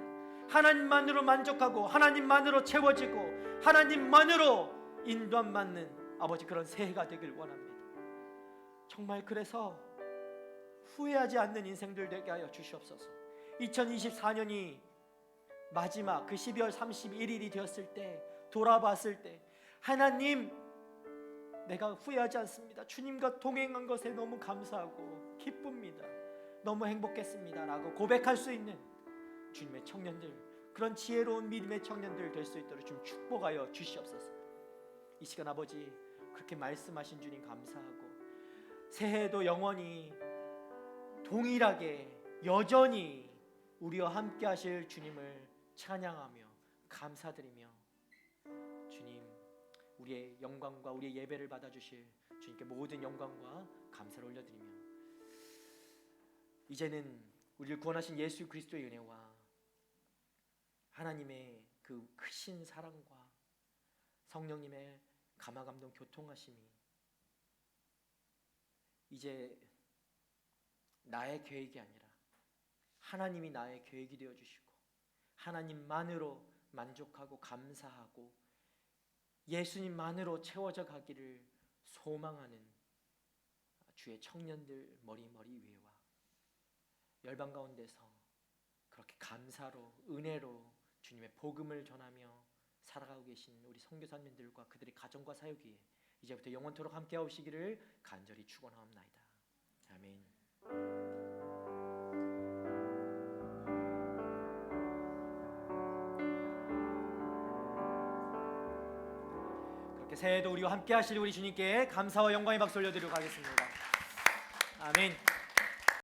하나님만으로 만족하고 하나님만으로 채워지고 하나님만으로 인도함 받는 아버지 그런 새해가 되길 원합니다. 정말 그래서 후회하지 않는 인생들 되게 하여 주시옵소서. 2024년이 마지막 그 12월 31일이 되었을 때 돌아봤을 때 하나님, 내가 후회하지 않습니다. 주님과 동행한 것에 너무 감사하고 기쁩니다. 너무 행복했습니다 라고 고백할 수 있는 주님의 청년들, 그런 지혜로운 믿음의 청년들 될 수 있도록 좀 축복하여 주시옵소서. 이 시간 아버지 그렇게 말씀하신 주님 감사하고 새해에도 영원히 동일하게 여전히 우리와 함께 하실 주님을 찬양하며 감사드리며 우리의 영광과 우리의 예배를 받아주실 주님께 모든 영광과 감사를 올려드리며, 이제는 우리를 구원하신 예수 그리스도의 은혜와 하나님의 그 크신 사랑과 성령님의 감화감동 교통하심이 이제 나의 계획이 아니라 하나님이 나의 계획이 되어 주시고, 하나님만으로 만족하고 감사하고 예수님만으로 채워져 가기를 소망하는 주의 청년들 머리 위에와 열방 가운데서 그렇게 감사로 은혜로 주님의 복음을 전하며 살아가고 계신 우리 선교사님들과 그들의 가정과 사역 위에 이제부터 영원토록 함께 하시기를 간절히 축원하옵나이다. 아멘. 그렇게 새해에도 우리와 함께 하실 우리 주님께 감사와 영광의 박수 올려드리도록 하겠습니다. 아멘.